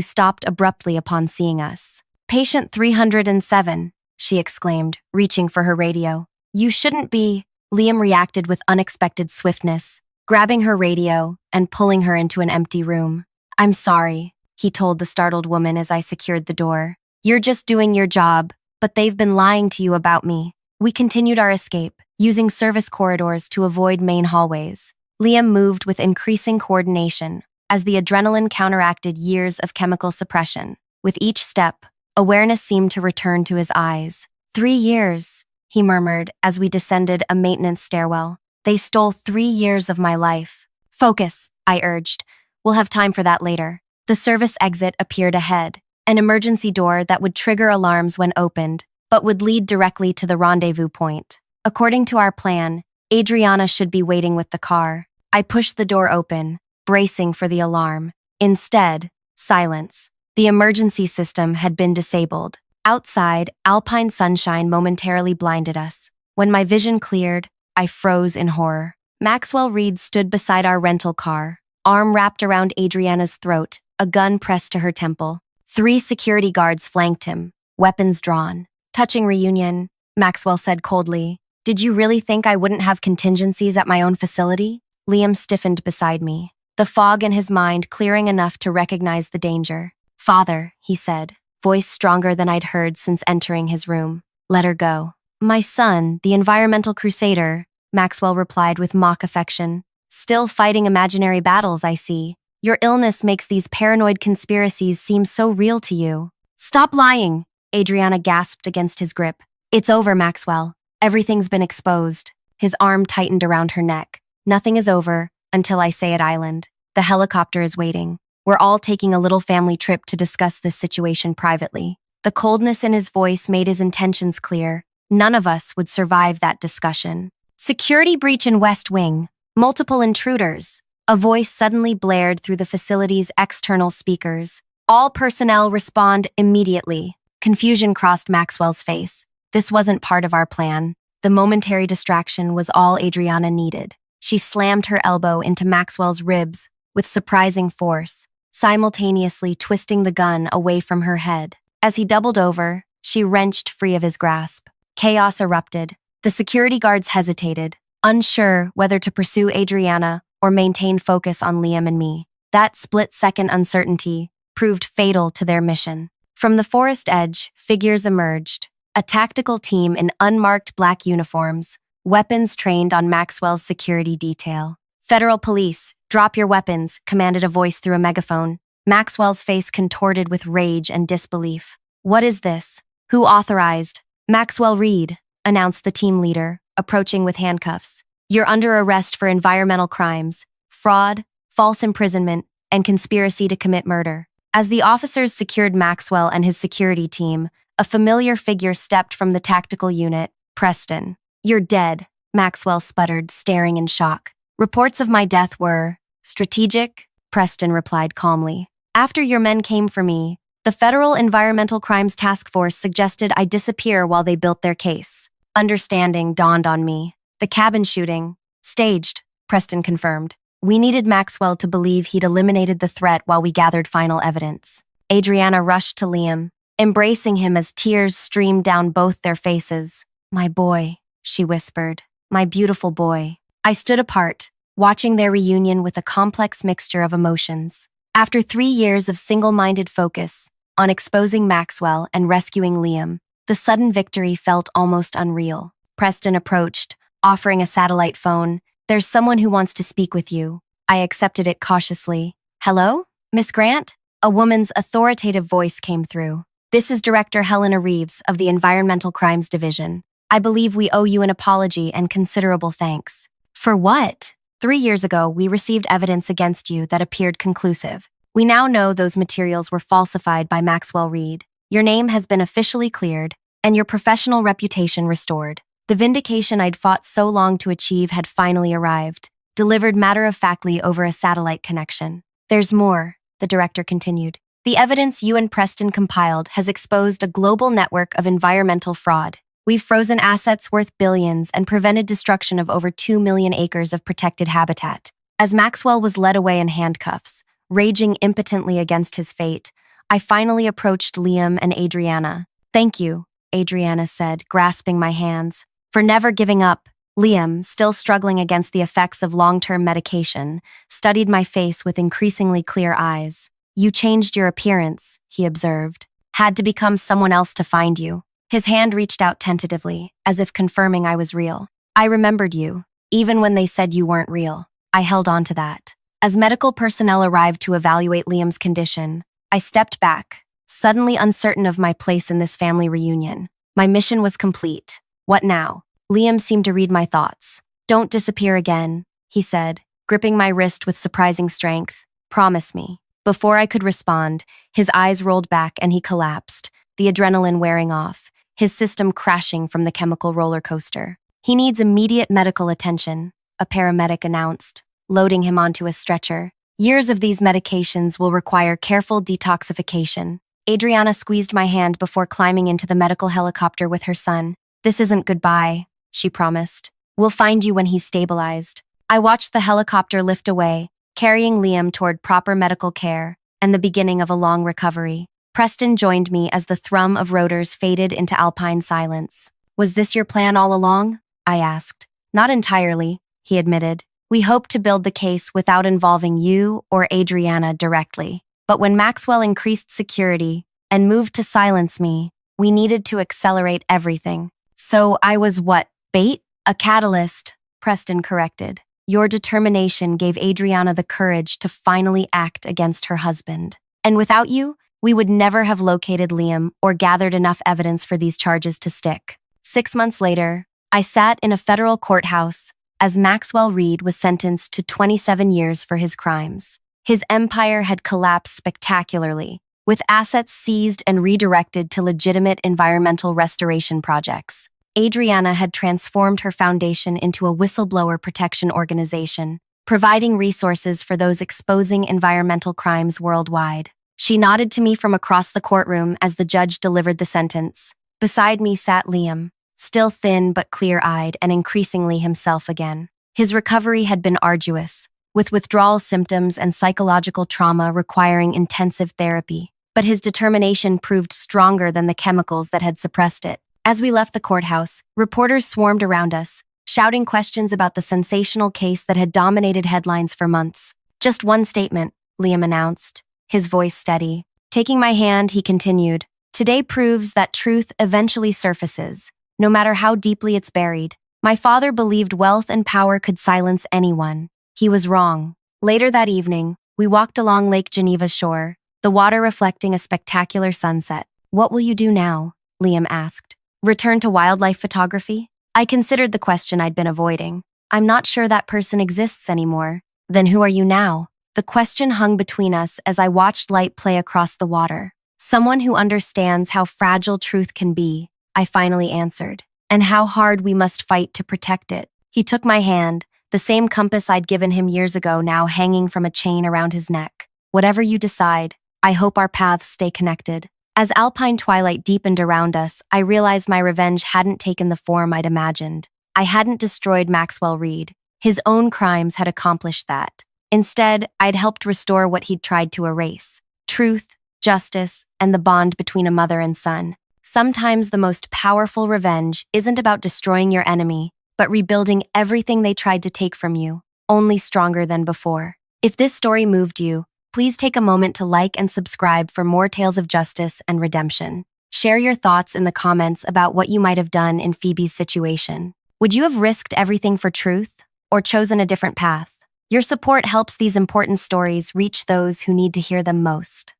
stopped abruptly upon seeing us. "Patient 307, she exclaimed, reaching for her radio. "You shouldn't be," Liam reacted with unexpected swiftness, grabbing her radio and pulling her into an empty room. "I'm sorry," he told the startled woman as I secured the door. "You're just doing your job, but they've been lying to you about me." We continued our escape, using service corridors to avoid main hallways. Liam moved with increasing coordination as the adrenaline counteracted years of chemical suppression. With each step, awareness seemed to return to his eyes. 3 years, he murmured as we descended a maintenance stairwell. "They stole 3 years of my life." "Focus," I urged. "We'll have time for that later." The service exit appeared ahead, an emergency door that would trigger alarms when opened, but would lead directly to the rendezvous point. According to our plan, Adriana should be waiting with the car. I pushed the door open, bracing for the alarm. Instead, silence. The emergency system had been disabled. Outside, alpine sunshine momentarily blinded us. When my vision cleared, I froze in horror. Maxwell Reed stood beside our rental car, arm wrapped around Adriana's throat, a gun pressed to her temple. 3 security guards flanked him, weapons drawn. "Touching reunion," Maxwell said coldly. "Did you really think I wouldn't have contingencies at my own facility?" Liam stiffened beside me, the fog in his mind clearing enough to recognize the danger. "Father," he said, voice stronger than I'd heard since entering his room. "Let her go." "My son, the environmental crusader," Maxwell replied with mock affection. "Still fighting imaginary battles, I see. Your illness makes these paranoid conspiracies seem so real to you." "Stop lying," Adriana gasped against his grip. "It's over, Maxwell. Everything's been exposed." His arm tightened around her neck. "Nothing is over until I say it, Island. The helicopter is waiting. We're all taking a little family trip to discuss this situation privately." The coldness in his voice made his intentions clear. None of us would survive that discussion. "Security breach in West Wing. Multiple intruders." A voice suddenly blared through the facility's external speakers. "All personnel respond immediately." Confusion crossed Maxwell's face. This wasn't part of our plan. The momentary distraction was all Adriana needed. She slammed her elbow into Maxwell's ribs with surprising force, simultaneously twisting the gun away from her head. As he doubled over, she wrenched free of his grasp. Chaos erupted. The security guards hesitated, unsure whether to pursue Adriana or maintain focus on Liam and me. That split-second uncertainty proved fatal to their mission. From the forest edge, figures emerged, a tactical team in unmarked black uniforms, weapons trained on Maxwell's security detail. "Federal police, drop your weapons," commanded a voice through a megaphone. Maxwell's face contorted with rage and disbelief. "What is this? Who authorized?" "Maxwell Reed," announced the team leader, approaching with handcuffs. "You're under arrest for environmental crimes, fraud, false imprisonment, and conspiracy to commit murder." As the officers secured Maxwell and his security team, a familiar figure stepped from the tactical unit. "Preston." "You're dead," Maxwell sputtered, staring in shock. "Reports of my death were strategic," Preston replied calmly. "After your men came for me, the Federal Environmental Crimes Task Force suggested I disappear while they built their case. Understanding dawned on me. The cabin shooting, staged," Preston confirmed. "We needed Maxwell to believe he'd eliminated the threat while we gathered final evidence." Adriana rushed to Liam, embracing him as tears streamed down both their faces. "My boy," she whispered. "My beautiful boy." I stood apart, watching their reunion with a complex mixture of emotions. After 3 years of single-minded focus on exposing Maxwell and rescuing Liam, the sudden victory felt almost unreal. Preston approached, offering a satellite phone. "There's someone who wants to speak with you." I accepted it cautiously. "Hello, Miss Grant?" A woman's authoritative voice came through. "This is Director Helena Reeves of the Environmental Crimes Division. I believe we owe you an apology and considerable thanks." "For what?" 3 years ago, we received evidence against you that appeared conclusive. We now know those materials were falsified by Maxwell Reed. Your name has been officially cleared, and your professional reputation restored. The vindication I'd fought so long to achieve had finally arrived, delivered matter-of-factly over a satellite connection. There's more, the director continued. The evidence you and Preston compiled has exposed a global network of environmental fraud. We've frozen assets worth billions and prevented destruction of over 2 million acres of protected habitat. As Maxwell was led away in handcuffs, raging impotently against his fate, I finally approached Liam and Adriana. Thank you, Adriana said, grasping my hands, for never giving up. Liam, still struggling against the effects of long-term medication, studied my face with increasingly clear eyes. You changed your appearance, he observed. Had to become someone else to find you. His hand reached out tentatively, as if confirming I was real. I remembered you, even when they said you weren't real. I held on to that. As medical personnel arrived to evaluate Liam's condition, I stepped back, suddenly uncertain of my place in this family reunion. My mission was complete. What now? Liam seemed to read my thoughts. Don't disappear again, he said, gripping my wrist with surprising strength. Promise me. Before I could respond, his eyes rolled back and he collapsed, the adrenaline wearing off, his system crashing from the chemical roller coaster. He needs immediate medical attention, a paramedic announced, loading him onto a stretcher. Years of these medications will require careful detoxification. Adriana squeezed my hand before climbing into the medical helicopter with her son. This isn't goodbye, she promised. We'll find you when he's stabilized. I watched the helicopter lift away, carrying Liam toward proper medical care and the beginning of a long recovery. Preston joined me as the thrum of rotors faded into alpine silence. Was this your plan all along? I asked. Not entirely, he admitted. We hoped to build the case without involving you or Adriana directly. But when Maxwell increased security and moved to silence me, we needed to accelerate everything. So I was what, bait? A catalyst, Preston corrected. Your determination gave Adriana the courage to finally act against her husband. And without you, we would never have located Liam or gathered enough evidence for these charges to stick. 6 months later, I sat in a federal courthouse as Maxwell Reed was sentenced to 27 years for his crimes. His empire had collapsed spectacularly, with assets seized and redirected to legitimate environmental restoration projects. Adriana had transformed her foundation into a whistleblower protection organization, providing resources for those exposing environmental crimes worldwide. She nodded to me from across the courtroom as the judge delivered the sentence. Beside me sat Liam, still thin but clear-eyed and increasingly himself again. His recovery had been arduous, with withdrawal symptoms and psychological trauma requiring intensive therapy. But his determination proved stronger than the chemicals that had suppressed it. As we left the courthouse, reporters swarmed around us, shouting questions about the sensational case that had dominated headlines for months. Just one statement, Liam announced, his voice steady. Taking my hand, he continued, Today proves that truth eventually surfaces, no matter how deeply it's buried. My father believed wealth and power could silence anyone. He was wrong. Later that evening, we walked along Lake Geneva's shore, the water reflecting a spectacular sunset. What will you do now? Liam asked. Return to wildlife photography? I considered the question I'd been avoiding. I'm not sure that person exists anymore. Then who are you now? The question hung between us as I watched light play across the water. Someone who understands how fragile truth can be, I finally answered, and how hard we must fight to protect it. He took my hand, the same compass I'd given him years ago now hanging from a chain around his neck. Whatever you decide, I hope our paths stay connected. As alpine twilight deepened around us, I realized my revenge hadn't taken the form I'd imagined. I hadn't destroyed Maxwell Reed. His own crimes had accomplished that. Instead, I'd helped restore what he'd tried to erase: truth, justice, and the bond between a mother and son. Sometimes the most powerful revenge isn't about destroying your enemy, but rebuilding everything they tried to take from you, only stronger than before. If this story moved you, please take a moment to like and subscribe for more tales of justice and redemption. Share your thoughts in the comments about what you might have done in Phoebe's situation. Would you have risked everything for truth, or chosen a different path? Your support helps these important stories reach those who need to hear them most.